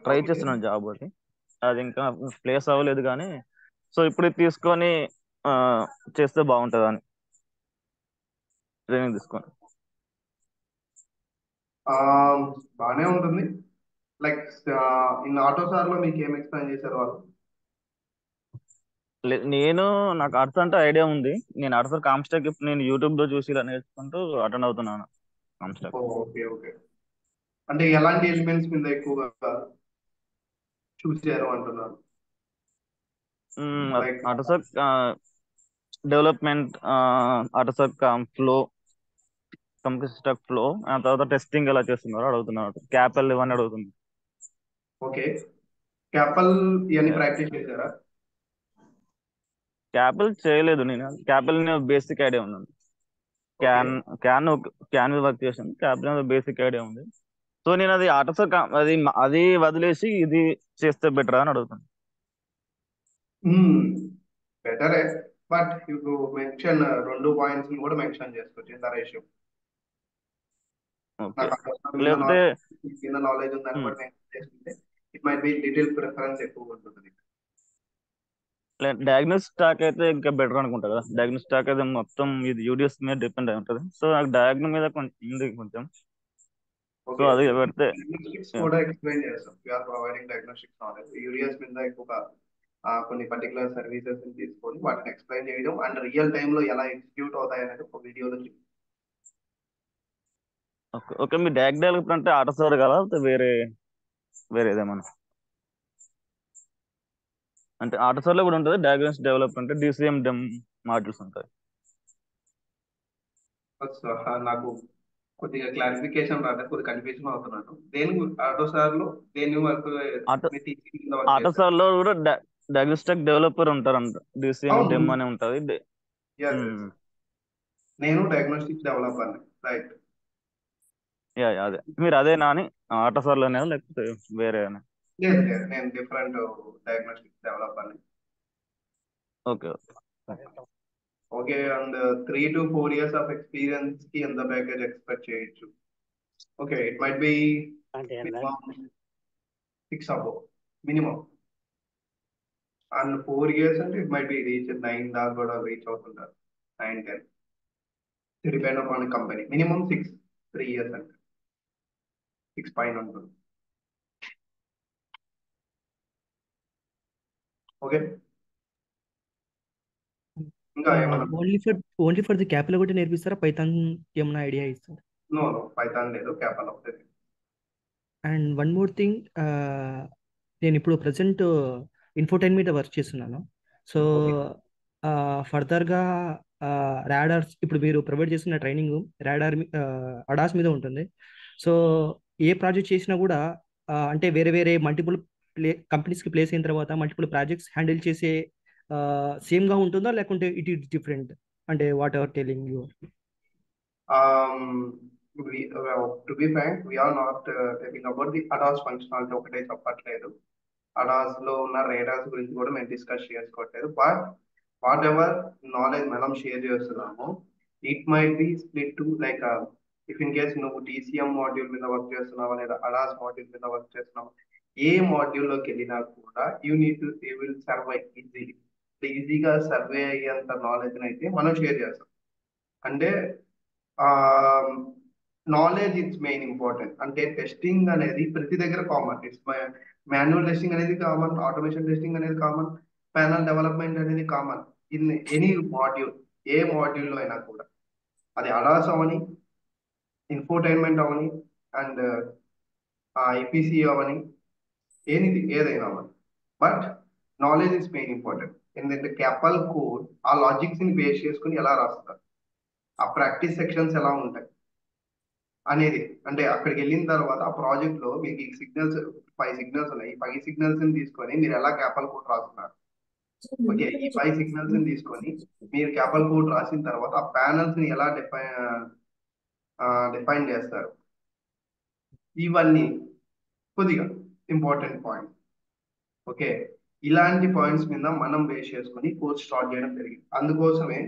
ట్రై చేస్తున్నాను జాబ్. అది ఇంకా ప్లేస్ అవ్వలేదు కానీ, సో ఇప్పుడు ఇది తీసుకొని చేస్తే బాగుంటుంది అని ట్రైనింగ్ తీసుకొని. బాగానే ఉంటుంది. లైక్ ఇన్ ఆటోసార్ లో మీకు ఏం ఎక్స్ప్లెయిన్ చేశారు వాళ్ళు? నాకు ఆటోసార్ అంటే ఐడియా ఉంది. నేను ఆటోసార్ కామ్స్టాక్ ఇప్పుడు నేను యూట్యూబ్ లో చూసి ఇలా నేర్చుకుంటూ అటెండ్ అవుతున్నాను కామ్స్టాక్. Okay okay. అంటే ఎలాంటి ఎలిమెంట్స్ మీద ఎక్కువగా చూసారు అంటున్నారు? Like AUTOSAR development, AUTOSAR flow, computer flow, ఆ తర్వాత టెస్టింగ్ ఎలా చేస్తున్నారు అడుగుతున్నారు. క్యాపెల్ ఇవన్నీ అడుగుతున్నారు. ఓకే. క్యాపల్ ఇవన్నీ ప్రాక్టీస్ చేశారా? క్యాపెల్ చేయలేదు నేను. క్యాపెల్ బేసిక్ ఐడియా ఉన్నాను. క్యాన్ వర్క్ చేశాను. క్యాపెల్ బేసిక్ ఐడియా ఉంది. సో నేను అది ఆటోసార్ అది వదిలేసి ఇది చేస్తే బెటర్ అని అడుగుతాను. బెటరే, బట్ ఇప్పుడు మెన్షన్ 2 పాయింట్స్ కూడా మెన్షన్ చేసుకోవచ్చు ఇన్ ద రేషియో. లేకపోతే కింద నాలెడ్జ్ ఉందని కూడా మెన్షన్ చేసుకుంటే it might be little preference ఎక్కువ ఉంటుంది. డయాగ్నోస్టిక్ స్టాక్ అయితే ఇంకా బెటర్ అనుకుంటా కదా. డయాగ్నోస్టిక్ స్టాక్ అయితే మొత్తం ఇది యూడిఎస్ మీద డిపెండ్ అయి ఉంటుంది. సో నాకు డయాగ్నో మీద కొంచెం. సో అది పెడితే కూడా ఎక్స్ప్లెయిన్ చేస్తాం. We're providing diagnostics knowledge. UDS మీద ఎక్కువ కొన్ని పర్టికులర్ సర్వీసెస్ తీసుకొని వాటిని ఎక్స్ప్లెయిన్ చేయడం అండ్ రియల్ టైమ్ లో ఎలా ఎగ్జిక్యూట్ అవుతాయి అనేది ఒక వీడియోలో చూపించాం. ఓకే. మీ డయాగ్నోస్టిక్ అంటే ఆటోసార్ కదా, వేరేదేమన్నా? అంటే ఆటోసార్ లో కూడా ఉంటుంది డయాగ్నోస్టిక్ డెవలప్మెంట్, డిసిఎం డెమ్ మాడ్యూల్స్ ఉంటాయి. నాకు కొద్దిగా క్లారిఫికేషన్ రాలేదు, కొద్దిగా కన్ఫ్యూజన్ అవుతున్నాను. దేని ఆటోసార్ లో దేని వర్క్? ఆటోసార్ లో కూడా డయాగ్నోస్టిక్ డెవలపర్ ఉంటారంట. డిసిఎం డెమ్ అని ఉంటుంది. నేను డయాగ్నోస్టిక్ డెవలపర్. రైట్. అదే మీరు అదేనా అని ఆటోసార్ లోనే లేకపోతే వేరే? లేదు లేదు, నేను different diagnostic developer. Okay okay. And 3 to 4 years of experience కి ఎంత ప్యాకేజ్ ఎక్స్పెక్ట్ చేయొచ్చు? Okay, it might B minimum 6 above minimum. And 4 years అంటే ఇట్ మైట్ బి రీచ్ 9 దాకా కూడా రీచ్ అవుతుంటారు. 9, 10 depend upon company. Minimum 6, 3 years అంటే 6 పైన ఉంటుంది. ఓకే. ఇంకా ఏమన్నా? ఓన్లీ ఫర్ ది క్యాపిల్ ఒకటి నేర్పిస్తారా? పైథాన్ ఏమైనా ఐడియా ఇస్తారా? నో పైథాన్ లేదు, క్యాపల్ ఒకటే. అండ్ వన్ మోర్ థింగ్, నేను ఇప్పుడు ప్రజెంట్ ఇన్ఫోటైన్ మీద వర్క్ చేస్తున్నాను. సో ఫర్దర్గా రాడార్స్ ఇప్పుడు మీరు ప్రొవైడ్ చేస్తున్న ట్రైనింగ్ అడాస్ మీద ఉంటుంది. సో ఏ ప్రాజెక్ట్ చేసినా కూడా అంటే వేరే మల్టిపుల్ కంపెనీస్కి ప్లేస్ అయిన తర్వాత మల్టిపుల్ ప్రాజెక్ట్స్ హ్యాండిల్ చేసే సేమ్గా ఉంటుందా, లేకుంటే ఇట్ ఈస్ డిఫరెంట్? అంటే what ever telling you. To be frank, we are not telling about the ADAS functionality ఒకటే చెప్పట్లేదు. ADAS లో ఉన్న రేడార్స్ గురించి కూడా మేము డిస్కస్ చేసుకోవట్లేదు. బట్ వాట్ ఎవర్ నాలెడ్జ్ మనం షేర్ చేస్తున్నాము, it might be split to like if in case నువ్వు DCM మాడ్యూల్ మీద వర్క్ చేస్తున్నావా లేదా ADAS మాడ్యూల్ మీద వర్క్ చేస్తున్నావా, ఏ మాడ్యూల్లోకి వెళ్ళినా కూడా యూ విల్ సర్వైవ్ ఈజీలీ. ఈజీగా సర్వే అయ్యేంత నాలెడ్జ్ అయితే మనం షేర్ చేస్తాం. అంటే నాలెడ్జ్ ఇట్స్ మెయిన్ ఇంపార్టెంట్. అంటే టెస్టింగ్ అనేది ప్రతి దగ్గర కామన్. ఇట్స్ మాన్యువల్ టెస్టింగ్ అనేది కామన్, ఆటోమేషన్ టెస్టింగ్ అనేది కామన్, ప్యానల్ డెవలప్మెంట్ అనేది కామన్ ఇన్ ఎనీ మాడ్యూల్. ఏ మాడ్యూల్లో అయినా కూడా అది అడాస్ అవని, ఇన్ఫోటైన్మెంట్ అవని, అండ్ ఐపీసీ అవని, ఏదైనా అవని. But knowledge is main important. ఎందుకంటే క్యాపల్ కోడ్ ఆ లాజిక్స్ ని బేస్ చేసుకుని ఎలా రాస్తారు, ఆ ప్రాక్టీస్ సెక్షన్స్ ఎలా ఉంటాయి అనేది. అంటే అక్కడికి వెళ్ళిన తర్వాత ఆ ప్రాజెక్ట్ లో మీకు ఈ సిగ్నల్స్ 5 సిగ్నల్స్ ఉన్నాయి. ఈ 5 సిగ్నల్స్ ని తీసుకొని మీరు ఎలా క్యాపల్ కోడ్ రాస్తున్నారు. ఓకే, ఈ 5 సిగ్నల్స్ ని తీసుకొని మీరు క్యాపల్ కోడ్ రాసిన తర్వాత ఆ ప్యానల్స్ ని ఎలా డిఫైన్ చేస్తారు. ఇవన్నీ కొద్దిగా ఇంపార్టెంట్ పాయింట్. ఓకే, ఇలాంటి పాయింట్స్ మీద మనం బేస్ చేసుకొని కోర్స్ స్టార్ట్ చేయడం జరిగింది. అందుకోసమే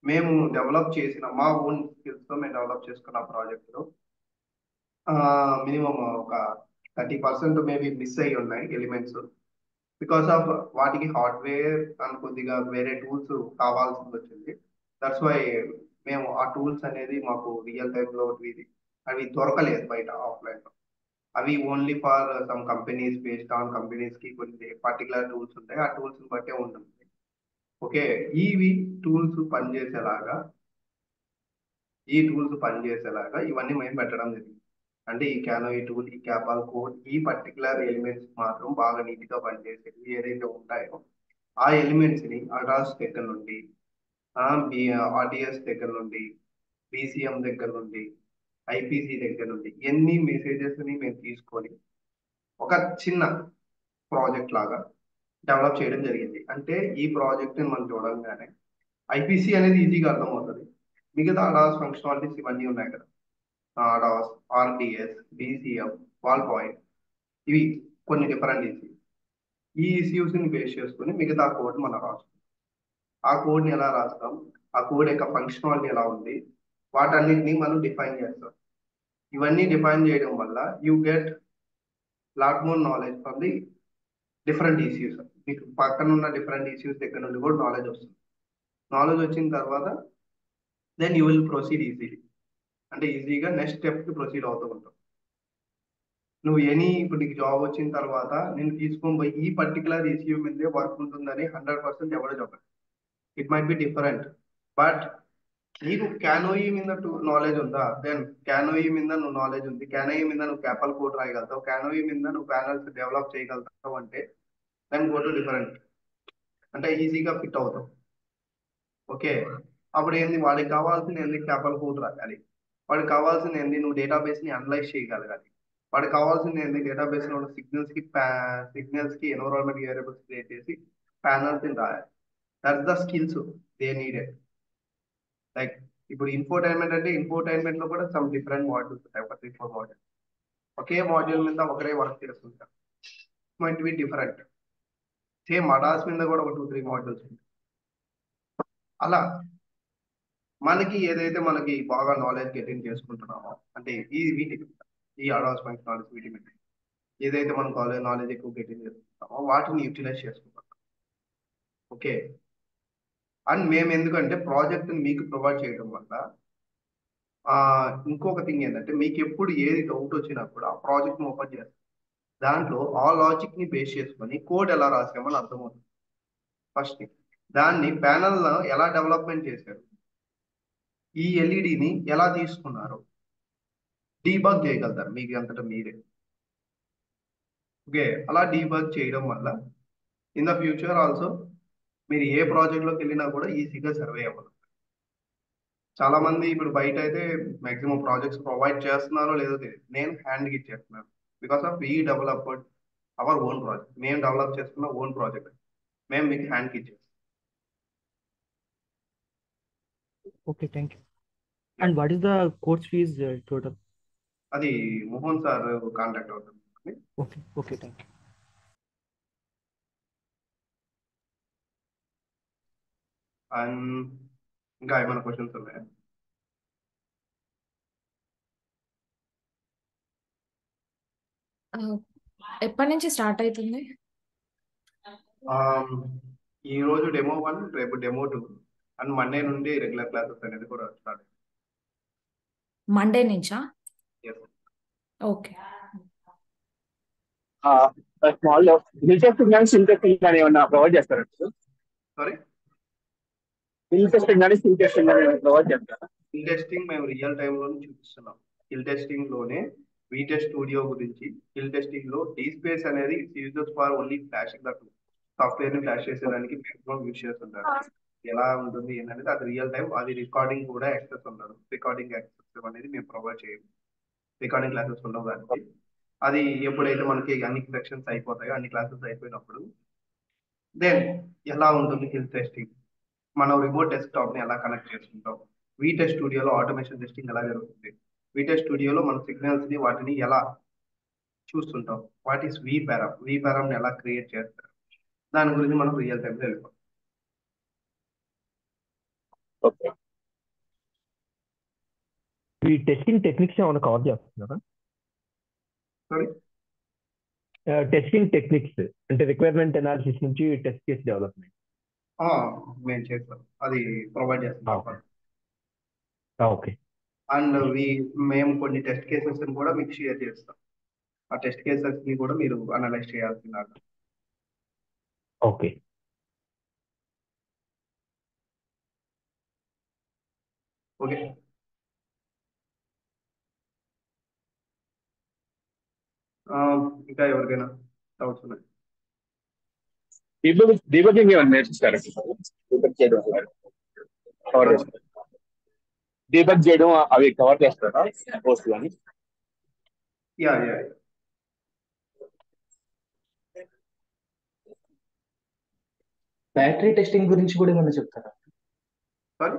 మేము డెవలప్ చేసిన మా ఓన్ స్కిల్స్ తో మేము డెవలప్ చేసుకున్న ప్రాజెక్ట్ లో మినిమం ఒక 30% మేబీ మిస్ అయ్యి ఉన్నాయి ఎలిమెంట్స్. బికాస్ ఆఫ్ వాటికి హార్డ్వేర్ అండ్ కొద్దిగా వేరే టూల్స్ కావాల్సి వచ్చింది. దట్స్ వై మేము ఆ టూల్స్ అనేది మాకు రియల్ టైంలో అవి దొరకలేదు బయట ఆఫ్లైన్ లో. అవి only for some companies, based on companies కి కొన్ని పర్టికులర్ టూల్స్ ఉంటాయి. ఆ టూల్స్ బట్టే ఉంటుంది. ఓకే, ఇవి టూల్స్ పనిచేసేలాగా ఇవన్నీ మేము పెట్టడం జరిగింది. అంటే ఈ క్యానోయి టూల్, ఈ క్యాపాల్ కోడ్, ఈ పర్టికులర్ ఎలిమెంట్స్ మాత్రం బాగా నీట్ గా పనిచేసేవి ఏదైతే ఉంటాయో ఆ ఎలిమెంట్స్ ని అడాస్ దగ్గర నుండి, ఆర్డిఎస్ దగ్గర నుండి, బీసీఎం దగ్గర నుండి, ఐపీసీ దగ్గర నుండి ఎన్ని మెసేజెస్ ని మేము తీసుకొని ఒక చిన్న ప్రాజెక్ట్ లాగా డెవలప్ చేయడం జరిగింది. అంటే ఈ ప్రాజెక్ట్ ని మనం చూడంగానే ఐపీసీ అనేది ఈజీగా అర్థమవుతుంది. మిగతా అడాస్ ఫంక్షనాలిటీస్ ఇవన్నీ ఉన్నాయి కదా, ADAS, RDS, BCM, wall point, ఇవి కొన్ని డిఫరెంట్ ఈసీయూస్. ఈ ఈసీయూస్ ని బేస్ చేసుకుని మిగతా కోడ్ మనం రాస్తాం. ఆ కోడ్ ని ఎలా రాస్తాం, ఆ కోడ్ యొక్క ఫంక్షనాలిటీ ఎలా ఉంది, వాటన్నిటిని మనం డిఫైన్ చేస్తాం. ఇవన్నీ డిఫైన్ చేయడం వల్ల you get lot more knowledge from the different ECUs. మీకు పక్కన ఉన్న డిఫరెంట్ ఈసీయూస్ దగ్గర నుండి కూడా నాలెడ్జ్ వస్తుంది. నాలెడ్జ్ వచ్చిన తర్వాత then you will proceed easily. అంటే ఈజీగా నెక్స్ట్ స్టెప్ కి ప్రొసీడ్ అవుతూ ఉంటాం. నువ్వు ఇప్పుడు నీకు జాబ్ వచ్చిన తర్వాత నేను తీసుకొని పోయి ఈ పర్టికులర్ ఈసీయూ మీదే వర్క్ ఉంటుందని 100% ఎవడో చెప్పదు. It might be different. But నీకు క్యానోయి మీద నాలెడ్జ్ ఉందా, దెన్ క్యానోయి మీద నువ్వు నాలెడ్జ్ ఉంది, క్యానోయి మీద నువ్వు క్యాపల్ కోడ్ రాయగలుగుతావు, క్యానోయి మీద నువ్వు ప్యానల్స్ డెవలప్ చేయగలుగుతావు అంటే దెన్ గో టు డిఫరెంట్. అంటే ఈజీగా ఫిట్ అవుతావు. ఓకే, అప్పుడు ఏంది వాడికి కావాల్సింది ఏంది, క్యాపల్ కోడ్ రాయాలి. వాడికి కావాల్సింది ఏంది, నువ్వు డేటాబేస్ ని అనలైజ్ చేయగలగాలి. వాడికి కావాల్సింది ఏంది, డేటాబేస్ లో ఉన్న సిగ్నల్స్ కి ఎన్విరాన్మెంట్ వేరియబుల్స్ క్రియేట్ చేసి ప్యానల్స్ ని రాయాలి. That's the skills they needed. Like ఇప్పుడు ఇన్ఫోటైన్మెంట్ అంటే ఇన్ఫోటైన్మెంట్ లో కూడా సమ్ డిఫరెంట్ మాడ్యూల్స్ ఉంటాయి, ఒక 3-4 మాడ్యూల్. ఒకే మాడ్యూల్ మీద ఒకరే వర్క్ చేస్తుంటారు, might be different. Same ADAS మీద కూడా ఒక 2-3 మాడ్యూల్స్ ఉంటాయి. అలా మనకి ఏదైతే మనకి బాగా నాలెడ్జ్ గెటింగ్ చేసుకుంటున్నామో, అంటే ఈ అడాస్ ఫంక్షనాలిటీస్ వీటి మీద ఏదైతే మనం నాలెడ్జ్ ఎక్కువ గెటింగ్ చేసుకుంటామో వాటిని యూటిలైజ్ చేసుకుంటాం. ఓకే, అండ్ మేము ఎందుకంటే ప్రాజెక్ట్ మీకు ప్రొవైడ్ చేయడం వల్ల ఇంకొక థింగ్ ఏంటంటే మీకు ఎప్పుడు ఏది డౌట్ వచ్చినా కూడా ఆ ప్రాజెక్ట్ ని ఓపెన్ చేస్తాం. దాంట్లో ఆ లాజిక్ ని బేస్ చేసుకొని కోడ్ ఎలా రాసామని అర్థమవుతుంది. ఫస్ట్ దాన్ని ప్యానల్ ఎలా డెవలప్మెంట్ చేశారు, ఈ ఎల్ఈడిని ఎలా తీసుకున్నారు, డీబగ్ చేయగలుగుతారు మీకు అంతటా మీరే. ఓకే, అలా డీబగ్ చేయడం వల్ల ఇన్ ద ఫ్యూచర్ ఆల్సో మీరు ఏ ప్రాజెక్ట్ లోకి వెళ్ళినా కూడా ఈజీగా సర్వే అవ్వదు. చాలా మంది ఇప్పుడు బయట అయితే మాక్సిమం ప్రాజెక్ట్స్ ప్రొవైడ్ చేస్తున్నారో లేదో తెలియదు. నేను హ్యాండ్ ఇచ్చేస్తున్నాను because of we developed our own project. మేము డెవలప్ చేసుకున్న ఓన్ ప్రాజెక్ట్ మేము మీకు హ్యాండ్ ఇచ్చేస్తాం. Okay, thank you. And what is the course fees total? అది మోహన్ సార్ కాంటాక్ట్ అవుతుంది. Okay, okay, thank you. And ఇంకా ఏమైనా క్వశ్చన్స్ ఉన్నాయా? ఎప్పటి నుంచి స్టార్ట్ అవుతుంది? ఈ రోజు డెమో 1, రేపు డెమో 2 అండ్ మండే నుండి రెగ్యులర్ క్లాసెస్ అనేది కూడా స్టార్ట్. మండే నుంచా? Yes. Okay. Small hill testing కానీ సిల్ టెస్టింగ్ కానీ ఏమన్నా ప్రొవైడ్ చేస్తారా? సారీ, హిల్ టెస్టింగ్ కానీ సిల్ టెస్టింగ్ కానీ ఏమైనా ప్రొవైడ్ చేస్తారా? హిల్ టెస్టింగ్ మేము రియల్ టైంలోనే చూపిస్తున్నాం. హిల్ టెస్టింగ్ లోనే వీటెస్ట్ స్టూడియో గురించి, హిల్ టెస్టింగ్ లో డీస్పేస్ అనేది users for only flashing the software ని ఫ్లాష్ చేసేదానికి మ్యాక్సిమం యూజ్ చేస్తుంటారు. ఎలా ఉంటుంది ఏంటనేది అది రియల్ టైం, అది రికార్డింగ్ కూడా యాక్సెస్ ఉండదు. రికార్డింగ్ యాక్సెస్ అనేది మేము ప్రొవైడ్ చేయము. రికార్డింగ్ క్లాసెస్ ఉండవు దానికి. అది ఎప్పుడైతే మనకి అన్ని సెక్షన్స్ అయిపోతాయో, అన్ని క్లాసెస్ అయిపోయినప్పుడు దెన్ ఎలా ఉంటుంది హిల్ టెస్టింగ్, మనం రిమోట్ డెస్క్టాప్ ని ఎలా కనెక్ట్ చేసుకుంటాం, వీటెస్ట్ స్టూడియోలో ఆటోమేషన్ టెస్టింగ్ ఎలా జరుగుతుంది, వీటెస్ట్ స్టూడియోలో మన సిగ్నల్స్ ని వాటిని ఎలా చూస్తుంటాం, వాట్ ఈస్ వి పారామ్ ఎలా క్రియేట్ చేస్తారు, దాని గురించి మనం రియల్ టైంలో వెళ్ళిపోతాం. ఓకే. ఈ టెస్టింగ్ టెక్నిక్స్ ఏమైనా కవర్ చేస్తున్నారా? సారీ, టెస్టింగ్ టెక్నిక్స్ అంటే రిక్వైర్మెంట్ అనాలిసిస్ నుంచి టెస్ట్ కేస్ డెవలప్మెంట్. మేము చేస్తాం, అది ప్రొవైడ్ చేస్తాం. ఓకే. అండ్ మేము కొన్ని టెస్ట్ కేసెస్ కూడా మీకు షేర్ చేస్తాం. ఆ టెస్ట్ కేసెస్ ని కూడా మీరు అనలైజ్ చేయాల్సిన. ఓకే. ఓకే, ఇంకా ఎవరికైనా డౌట్స్ ఉన్నాయి? డీబగ్గింగ్ ఏమైనా నేర్పిస్తారా? కవర్ చేస్తారు. డీబగ్ చేయడం అవి కవర్ చేస్తారా పోస్ట్ కానీ? యా. బ్యాటరీ టెస్టింగ్ గురించి కూడా ఏమన్నా చెప్తారా? సారీ,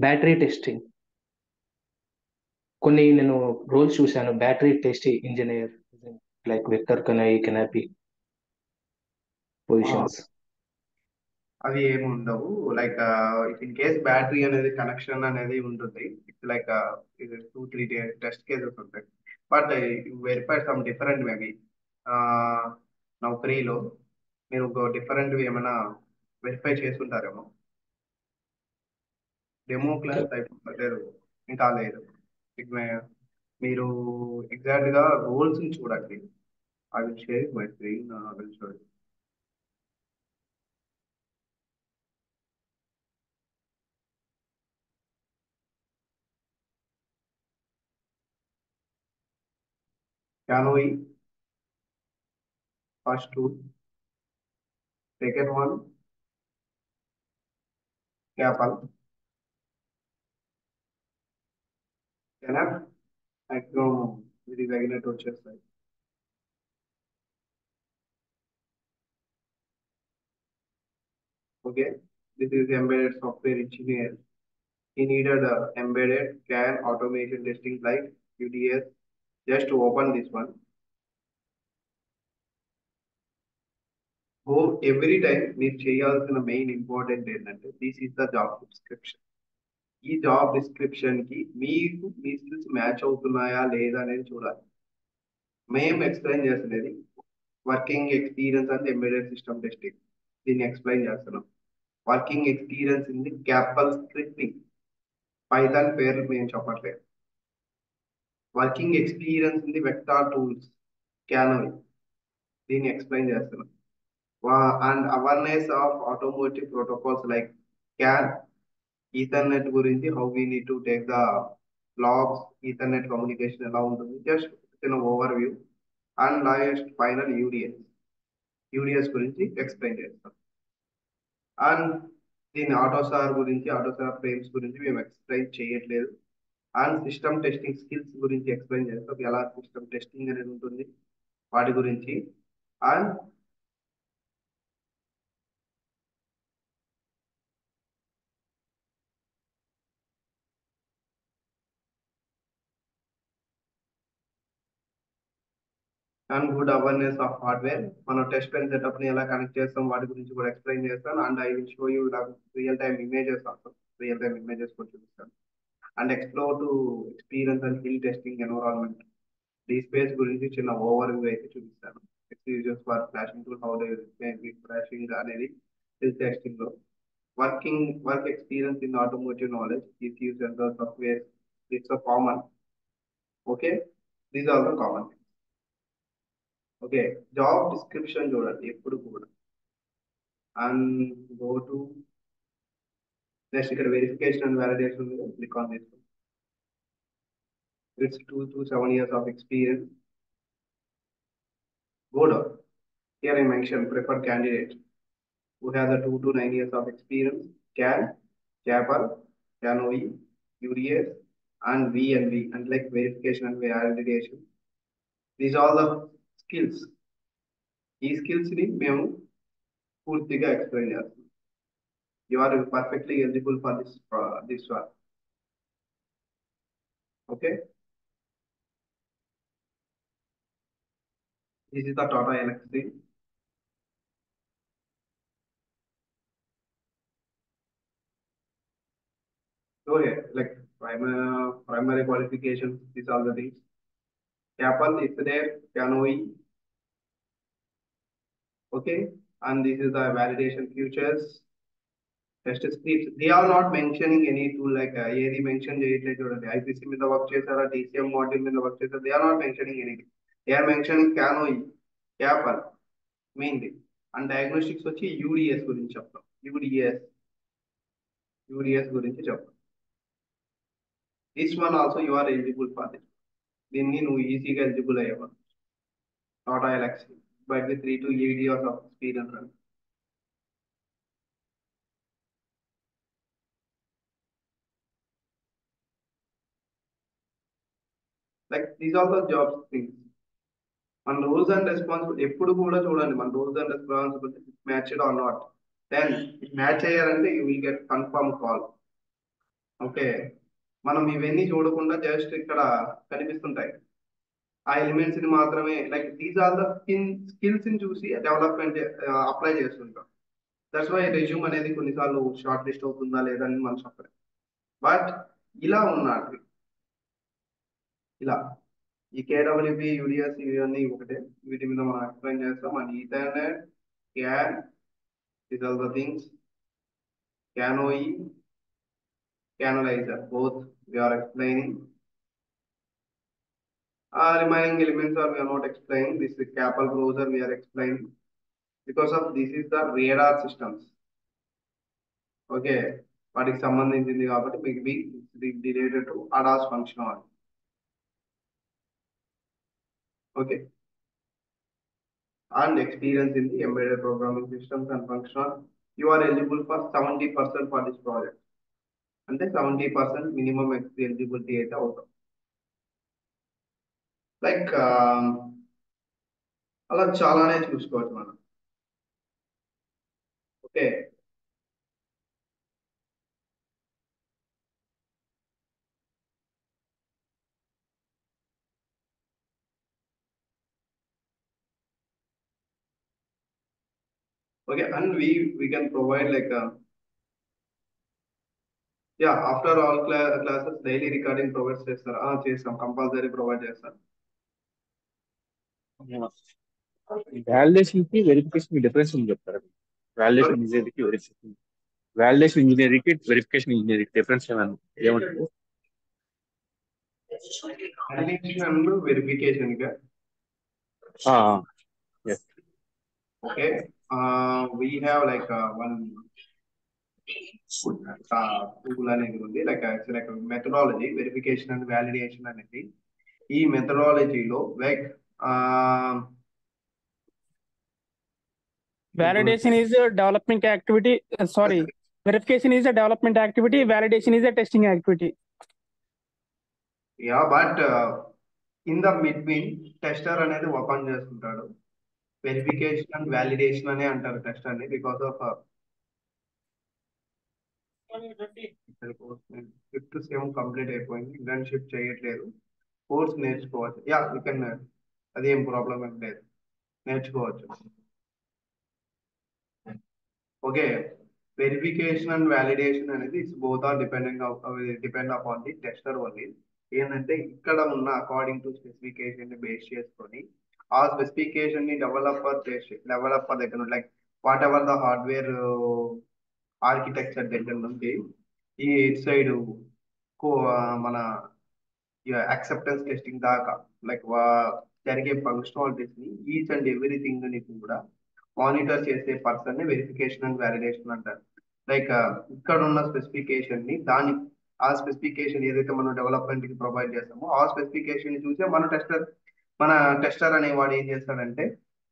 బ్యాటరీ టెస్టింగ్ కొన్ని నేను రోల్స్ చూశాను. Battery test engineer like Vector CANape positions. అవి ఏమి ఉండవు. లైక్ ఇన్ కేస్ బ్యాటరీ అనేది కనెక్షన్ అనేది ఉంటుంది. ఇట్స్ లైక్ ఇది 2-3 టెస్ట్ కేసెస్ ఉంటాయి. But verify some different maybe నౌకరీలో మీరు డిఫరెంట్ ఏమైనా వెరిఫై చేస్తుంటారేమో. డెమో క్లాస్ అయిపోలేదు, ఇంకా లేదు. మీరు ఎగ్జాక్ట్ గా రోల్స్ ని చూడండి. I will share my screen. I will show. Canoe, first tool. Second one, Capel. Enough. Maximum ఇది తగినట్టు వచ్చేస్తాయి. Okay, this is embedded software engineer. He needed embedded CAN automation testing like UDS. Just to open this one. Go every time మీరు చేయాల్సిన main important ఏంటంటే this is the job description. ఈ job description కి మీకు మీ skills match అవుతున్నాయా లేదా అనేది చూడాలి. మేము ఎక్స్ప్లెయిన్ చేస్తున్నది working experience and embedded system testing. దీన్ని ఎక్స్ప్లెయిన్ చేస్తున్నాం. Working experience in the CAPL scripting, Python పేర్లు మేము చెప్పట్లేదు. Working experience in the Vector tools, CANoe, దీన్ని ఎక్స్ప్లెయిన్ చేస్తున్నాం. And awareness of automotive protocols like CAN, Ethernet గురించి how we need to take the logs, Ethernet communication ఎలా ఉంటుంది, just చిన్న overview. And last final UDS గురించి explain చేస్తాం. And దీని AUTOSAR గురించి, ఆటోసార్ ఫ్రేమ్స్ గురించి మేము ఎక్స్ప్లెయిన్ చేయట్లేదు. అండ్ సిస్టమ్ టెస్టింగ్ స్కిల్స్ గురించి ఎక్స్ప్లెయిన్ చేస్తాం, ఎలా సిస్టమ్ టెస్టింగ్ అనేది ఉంటుంది వాటి గురించి. And good awareness of hardware, మనం టెస్ట్ అండ్ సెటప్ ని ఎలా కనెక్ట్ చేస్తాం వాటి గురించి కూడా ఎక్స్ప్లెయిన్ చేస్తాను. And I will show you real time images also, real time images కూడా చూపిస్తాను. And explore to experience and hill testing environment. DSpace గురించి చిన్న ఓవర్ వ్యూ అయితే చూపిస్తాను. It's uses for flashing tool, how they flashing అనేది testing లో. Work experience in automotive knowledge, ECU sensor software, it's a common. Okay, these are the common things. Okay, job description చూడండి ఎప్పుడు కూడా. And go to next ఇక్కడ verification and validation ఉంది, click on this. It's 2 to 7 years of experience. Go down. Here I mentioned preferred candidate who has a 2 to 9 years of experience, CAN, CAPL, CANOE, UDS, and VNV, and like verification and validation. These are the skills. ఈ skills ని మేము పూర్తిగా explain చేస్తాం. You are perfectly eligible for this one. Okay. This is the Tata Elxsi. So here, like primary qualifications, these are the things. CAPL is there, CANOE. Okay, and this is the validation features. Test scripts. They are not mentioning any tool like AD mentioned IPC with the work chaser or DCM module with the work chaser. They are not mentioning anything. They are mentioning CANOE, CAPL mainly. And diagnostics వచ్చి UDS గురించి చెప్తాం. UDS గురించి చెప్తాం. This one also you are eligible for this. దీన్ని నువ్వు ఈజీగా eligible అయ్యేవా. Tata Elxsi by the 3 to 8 years of experience. Like these are the job things. మన rules and responsibility ఎప్పుడు కూడా చూడండి, మన rules and responsibility matched or not. Then match అయ్యారంటే you will get confirm call. Okay, మనం ఇవన్నీ చూడకుండా just ఇక్కడ కనిపిస్తుంటాయి ఆ ఎలిమెంట్స్ ని మాత్రమే, like these are the skills ని చూసి డెవలప్మెంట్ అప్లై చేస్తుంటాం. దట్స్ వై రెజ్యూమ్ అనేది కొన్నిసార్లు షార్ట్ లిస్ట్ అవుతుందా లేదా అని మనం చెప్పలేం. బట్ ఇలా ఉన్నాడు, ఇలా ఈ KWB, UDS ఇవన్నీ ఒకటే, వీటి మీద మనం ఎక్స్ప్లెయిన్ చేస్తాం. And Ethernet, CAN, these are the things. CANOE, Canalizer, both we are explaining. Remaining elements are we are not explaining. This is CAPL browser we are explaining because of this is the radar systems. Okay, వాటికి సంబంధించింది కాబట్టి మీకు related to ADAS function. Okay, and experience in the embedded programming systems and functional. You are eligible for 70% for this project. అంటే 70% minimum eligibility అయితే అవుతాం. Like అలా చాలానే చూసుకోవచ్చు మనం. Okay, okay, and we can provide like yeah, after all classes daily recording provide చేస్తారా? చేస్తాం, compulsory provide చేస్తాం. వాలిడేషన్ కి వెరిఫికేషన్ డిఫరెన్స్ ఉంది చెప్తారా? వాలిడేషన్ ఇంజనీరింగ్ కి వాలిడేషన్ ఇంజనీరింగ్ కి వెరిఫికేషన్ ఇంజనీరింగ్ డిఫరెన్స్ ఏమంటారు? వాలిడేషన్ అండ్ వెరిఫికేషన్ గా okay, we have like one tool అనేది ఉంది, like methodology verification and validation అనేది. ఈ మెథడాలజీలో like validation is a development activity. Sorry, verification is a development activity. Validation is a testing activity. Yeah, but in the between tester అనేది open చేస్తుంటాడు. Verification and validation అనే అంటారు tester ని, because of fifth sem complete అయిపోయింది, internship చేయట్లేదు, course నేర్చుకోవచ్చు. Yeah you can, అదేం problem ఏం లేదు, నేర్చుకోవచ్చు. ఓకే, వెరిఫికేషన్ అండ్ వాలిడేషన్ అనేది it's both are depend upon the tester only. ఏంటంటే ఇక్కడ ఉన్న అకార్డింగ్ టు స్పెసిఫికేషన్ ని బేస్ చేసుకొని ఆ స్పెసిఫికేషన్ ని డెవలపర్ దగ్గర like whatever the hardware architecture దగ్గర నుంచి ఈ సైడ్ మన యాక్సెప్టెన్స్ టెస్టింగ్ దాకా లైక్ జరిగే ఫంక్షనాలిటీస్ ని ఈచ్ అండ్ ఎవ్రీథింగ్ ని కూడా మానిటర్ చేసే పర్సన్ ని వెరిఫికేషన్ అండ్ వ్యాలిడేషన్ అంటారు. లైక్ ఇక్కడ ఉన్న స్పెసిఫికేషన్ ని ఆ స్పెసిఫికేషన్ ఏదైతే మనం డెవలప్మెంట్ కి ప్రొవైడ్ చేస్తామో ఆ స్పెసిఫికేషన్ చూసే మన టెస్టర్ అనేవాడు ఏం చేస్తాడంటే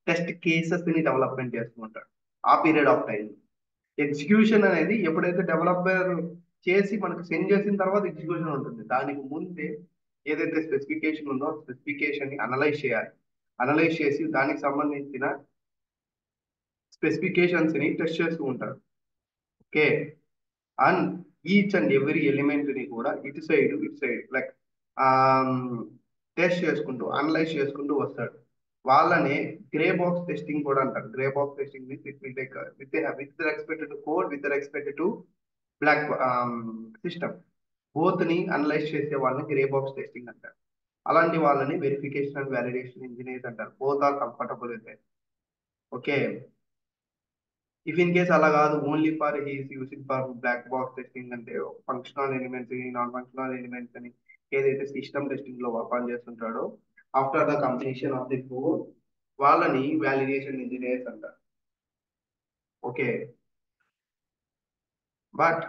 టెస్ట్ కేసెస్ ని డెవలప్మెంట్ చేస్తుంటాడు ఆ పీరియడ్ ఆఫ్ టైం. ఎగ్జిక్యూషన్ అనేది ఎప్పుడైతే డెవలపర్ చేసి మనకు సెండ్ చేసిన తర్వాత ఎగ్జిక్యూషన్ ఉంటుంది. దానికి ముందే ఏదైతే స్పెసిఫికేషన్ ఉందో స్పెసిఫికేషన్ ని అనలైజ్ చేయాలి. అనలైజ్ చేసి దానికి సంబంధించిన స్పెసిఫికేషన్స్ ని టెస్ట్ చేస్తూ ఉంటారు. Okay, and each and every element ని కూడా ఇటు సైడ్ లైక్ టెస్ట్ చేసుకుంటూ అనలైజ్ చేసుకుంటూ వస్తాడు. వాళ్ళనే గ్రే బాక్స్ టెస్టింగ్ కూడా అంటారు. Grey box testing with respect to code, with respect to black system, both ని అనలైజ్ చేసే వాళ్ళని గ్రే బాక్స్ టెస్టింగ్ అంటారు. అలాంటి వాళ్ళని వెరిఫికేషన్ అండ్ వ్యాలిడేషన్ ఇంజనీర్స్ అంటారు. Both are comfortable with. Okay, if in case అలా కాదు only for he's using for black box testing అంటే functional elements non functional elements అని ఏదైతే సిస్టమ్ టెస్టింగ్ లో వర్క్ చేస్తుంటాడో after the completion of the code వాళ్ళని validation engineers అంటారు. Okay, but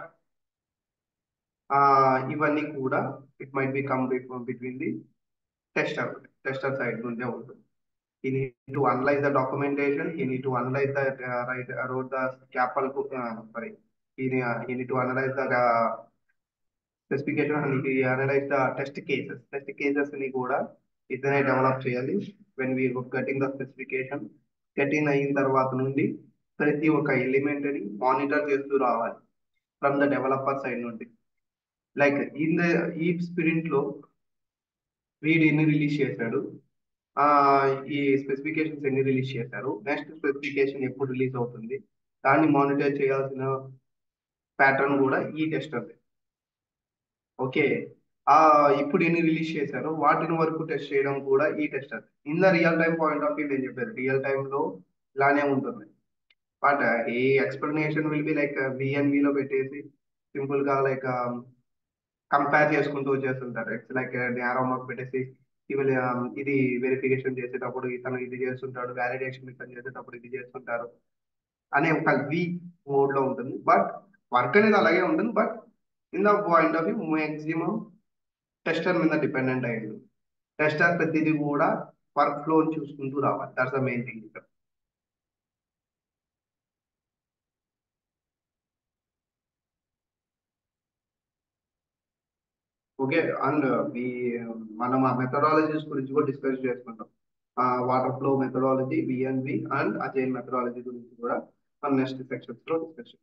ఇవన్నీ కూడా it might be come between the tester side నుండే ఉంటుంది. He need to analyze the documentation. He need to analyze the wrote the CAPL. Sorry, he need to analyze the specification and he analyze the test cases. Test cases ni kuda itane develop cheyali. When we were getting the specification, getting ayin tarvata nundi ప్రతి ఒక్క element ని monitor చేస్తూ రావాలి from the developer side నుండి. Like ఈ sprint లో వీడు ఎన్ని రిలీజ్ చేశాడు, ఈ స్పెసిఫికేషన్స్ ఎన్ని రిలీజ్ చేశారు, నెక్స్ట్ స్పెసిఫికేషన్ ఎప్పుడు రిలీజ్ అవుతుంది, దాన్ని మానిటర్ చేయాల్సిన ప్యాటర్న్ కూడా ఈ టెస్టర్. ఓకే, ఇప్పుడు ఎన్ని రిలీజ్ చేశారో వాటిని వరకు టెస్ట్ చేయడం కూడా ఈ tester. In the real time point of view నేను చెప్పాను, రియల్ టైంలో ఇలానే ఉంటుంది. బట్ ఈ ఎక్స్ప్లెనేషన్ విల్ బి లైక్ విఎన్విలో పెట్టేసి సింపుల్ గా లైక్ కంపేర్ చేసుకుంటూ వచ్చేస్తుంటారు. ఇట్స్ లైక్ నేరో మార్క్ పెట్టేసి ఇది వెరిఫికేషన్ చేసేటప్పుడు ఇతను ఇది చేస్తుంటాడు, వ్యాలిడేషన్ ఇతను చేసేటప్పుడు ఇది చేస్తుంటారు అనే ఒక మోడ్ లో ఉంటుంది. బట్ వర్క్ అనేది అలాగే ఉంటుంది. But in the point of view maximum tester మీద డిపెండెంట్ అయ్యింది. టెస్టర్ ప్రతిదీ కూడా వర్క్ ఫ్లో చూసుకుంటూ రావాలి. దట్స్ ద మెయిన్ థింగ్ ఇక్కడ. ఓకే, అండ్ మనం ఆ మెథడాలజీస్ గురించి కూడా డిస్కస్ చేసుకుంటాం. Water flow methodology, విఎన్వి and agile methodology గురించి కూడా మన నెక్స్ట్ సెక్షన్స్ లో డిస్కస్ చేస్తాం.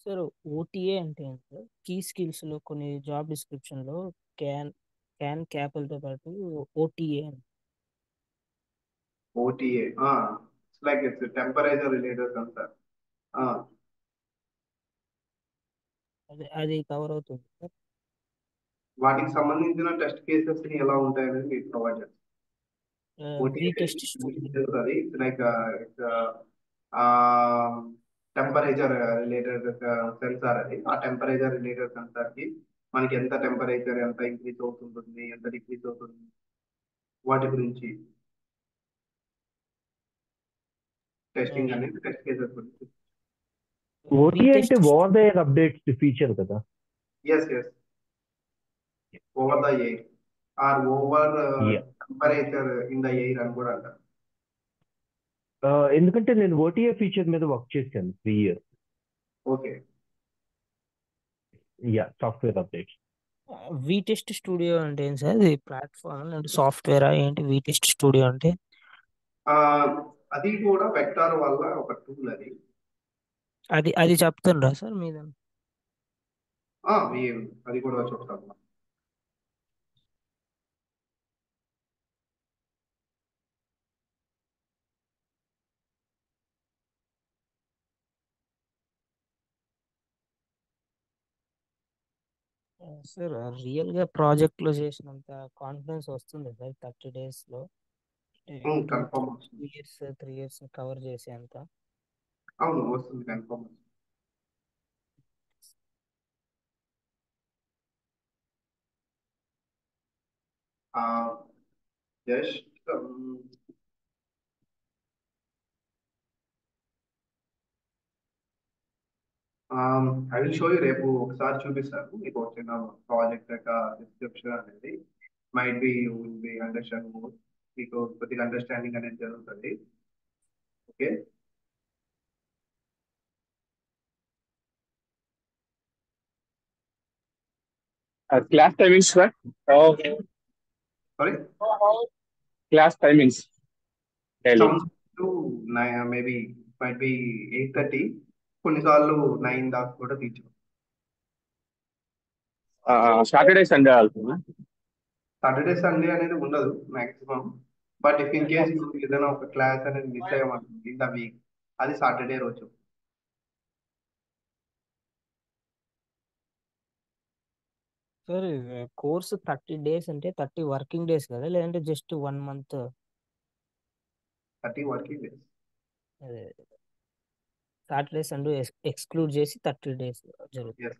సార్ ఓటీఏ అంటే ఏంటి సార్? కీ స్కిల్స్ లో కొన్ని జాబ్ డిస్క్రిప్షన్ లో క్యాపిల్ తో పాటు ఓటీఏ అని. OTA it's like it's temperature related sir. అది కవర్ అవుతుంది సార్. వాటికి సంబంధించిన టెస్ట్ కేసెస్ ఎలా ఉంటాయనేది మీకు ప్రొవైడ్ చేస్తాం. లైక్ టెంపరేచర్ రిలేటెడ్ సెన్సార్ అది. ఆ టెంపరేచర్ రిలేటెడ్ సెన్సార్ కి మనకి ఎంత టెంపరేచర్ ఎంత ఇంక్రీజ్ అవుతుంటుంది, ఎంత డిక్రీజ్ అవుతుంది, వాటి గురించి టెస్టింగ్ అనేది టెస్ట్ కేసెస్ గురించి. ఓటీ అంటే over the air updates feature కదా? Yes over the air or over temperature in the air అని కూడా అంటారు. ఎందుకంటే నేను ఓటీఏ ఫీచర్ మీద వర్క్ చేశాను 3 years. Okay, yeah, software updates. V test studio అంటే ఏంటి సార్? అది ప్లాట్ఫామ్ అంటే సాఫ్ట్వేరా ఏంటి వీటెస్ట్ స్టూడియో అంటే? అది కూడా వెక్టార్ వల్ల ఒక టూల్ అది. అది చెప్తుండ్రా సార్ మీద? అది కూడా చెప్తాను. సార్ రియల్ గా ప్రాజెక్ట్ లో చేసినంత కాన్ఫిడెన్స్ వస్తుంది సార్ 30 days లో కన్ఫర్మ్ వస్తుంది. 2 years 3 years కవర్ చేసేంత. అవును వస్తుంది confirm. Just I will show you, రేపు ఒకసారి చూపిస్తాను మీకు ఒక చిన్న ప్రాజెక్ట్ యొక్క డిస్క్రిప్షన్ అనేది. Might be you will be understand more, మీకు కొద్దిగా అండర్స్టాండింగ్ అనేది జరుగుతుంది. Okay class timings sir, sorry class timings daily. To maybe might be 8:30, కొన్నిసార్లు 9 దాకా కూడా తీర్చాం. సాటర్డే సండే అవుతుంది. సాటర్డే సండే అనేది ఉండదు maximum, but if in case ఏదైనా ఒక క్లాస్ అనేది మిస్ అయ్యామనుకోండి ఇన్ ద వీక్, అది సాటర్డే రోజు. సార్ కోర్స్ 30 days అంటే 30 working days కదా, లేదంటే జస్ట్ 1 month? 30 working days. అదే సాటర్డే సండే ఎక్స్క్లూడ్ చేసి 30 days జరుగుతుంది.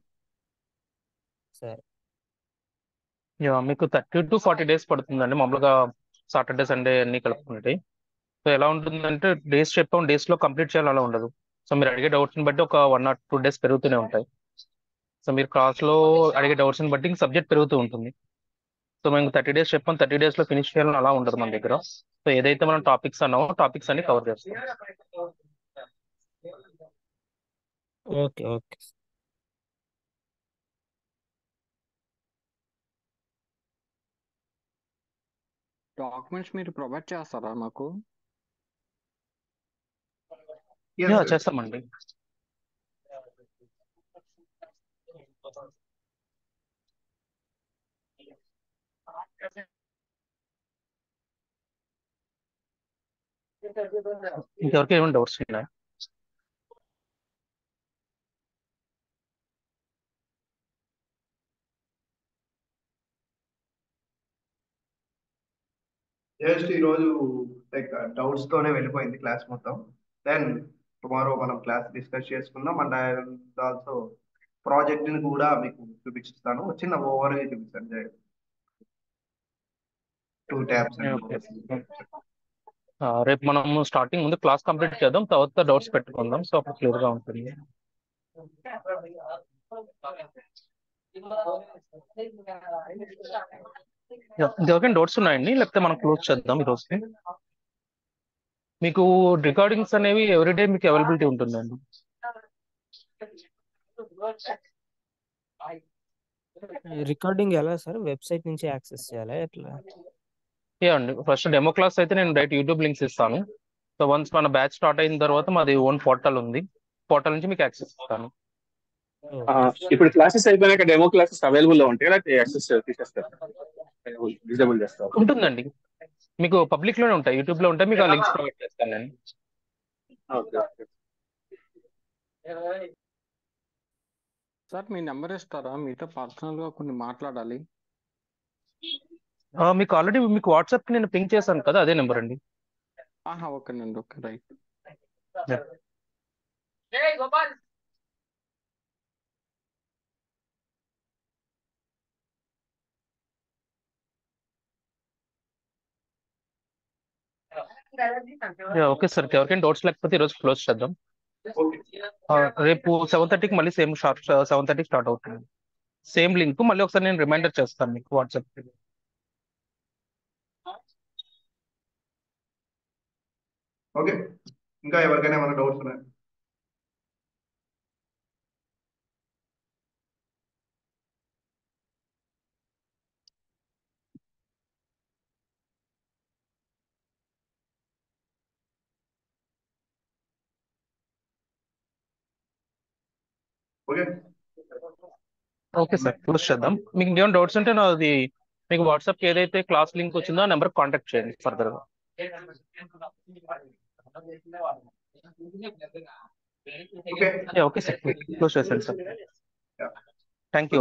సరే. మీకు 30 to 40 days పడుతుందండి మామూలుగా, సాటర్డే సండే అన్ని కలుపుకుంటే. సో ఎలా ఉంటుందంటే డేస్ చెప్పాం, డేస్ లో కంప్లీట్ చేయాలి అలా ఉండదు. సో మీరు అడిగే డౌట్స్ ని బట్టి ఒక 1 or 2 days పెరుగుతూనే ఉంటాయి. సో మీరు క్లాస్ లో అడిగే డౌట్స్ ని బట్టి సబ్జెక్ట్ పెరుగుతూ ఉంటుంది. సో మేము 30 days చెప్పాం, 30 days లో ఫినిష్ చేయాలని అలా ఉండదు మన దగ్గర. సో ఏదైతే మనం టాపిక్స్ అన్నామో టాపిక్స్ అన్ని కవర్ చేస్తాం. Okay okay. డాక్యుమెంట్స్ మీరు ప్రొవైడ్ చేస్తారా మాకు? చేస్తామండి. ఇంకెవరికి ఏమైనా డౌట్స్ ఉన్నాయా? జస్ట్ ఈరోజు లైక్ డౌట్స్ తోనే వెళ్ళిపోయింది క్లాస్ మొత్తం. దెన్ టుమారో మనం క్లాస్ డిస్కస్ చేసుకుందాం. అండ్ ఆల్సో ప్రాజెక్ట్ ని కూడా మీకు చూపిస్తాను, చిన్న ఓవర్ చూపిస్తాను. 2 tabs రేపు మనం స్టార్టింగ్ ముందు క్లాస్ కంప్లీట్ చేద్దాం, తర్వాత డౌట్స్ పెట్టుకుందాం. సో అప్పుడు క్లియర్ గా ఉంటుంది. ఇంకెవరికైనా డౌట్స్ ఉన్నాయండి, లేకపోతే మనం క్లోజ్ చేద్దాం ఈ రోజుకి. మీకు రికార్డింగ్స్ అనేవి ఎవ్రీడే మీకు అవైలబిలిటీ ఉంటుందండి. రికార్డింగ్ ఎలా సార్? వెబ్సైట్ నుంచి యాక్సెస్ చేయాలా ఎట్లా? అండి ఫస్ట్ డెమో క్లాస్ అయితే నేను డైరెక్ట్ యూట్యూబ్ లింక్స్ ఇస్తాను. సో వన్స్ మన బ్యాచ్ స్టార్ట్ అయిన తర్వాత మాది ఓన్ పోర్టల్ ఉంది, పోర్టల్ నుంచి మీకు యాక్సెస్ ఇస్తాను. ఇప్పుడు క్లాసెస్ అయిపోయినాక డెమో క్లాసెస్ అవైలబుల్ లో ఉంటాయి, లేకపోతే యాక్సెస్ తీసేస్తారు, డిజేబుల్ చేస్తారు? ఉంటుందండి, మీకు పబ్లిక్ లోనే ఉంటాయి, యూట్యూబ్ లో ఉంటాయి. మీకు ఆ లింక్స్ ప్రొవైడ్ చేస్తాను నేను. సార్ మీ నెంబర్ ఇస్తారా? మీతో పర్సనల్ గా కొన్ని మాట్లాడాలి. మీకు ఆల్రెడీ మీకు వాట్సాప్ కి నేను పింక్ చేశాను కదా, అదే నెంబర్ అండి. ఓకేనండి, ఓకే రైట్. ఓకే సార్, ఎవరికైనా డౌట్స్ లేకపోతే ఈరోజు క్లోజ్ చేద్దాం. రేపు 7:30కి మళ్ళీ సేమ్ షార్ప్ 7:30 స్టార్ట్ అవుతుంది. సేమ్ లింక్ మళ్ళీ ఒకసారి నేను రిమైండర్ చేస్తాను మీకు వాట్సాప్. ఓకే, ఇంకా ఎవరికైనా ఏమైనా డౌట్స్ ఉన్నాయా? ఓకే సార్, క్లోజ్ చేద్దాం. మీకు ఇంకేమైనా డౌట్స్ ఉంటే నాది మీకు వాట్సాప్ ఏదైతే క్లాస్ లింక్ వచ్చిందో ఆ నెంబర్ కాంటాక్ట్ చేయండి ఫర్దర్ గా. ఓకే సార్, క్లోజ్ చేశాను సార్. Thank you.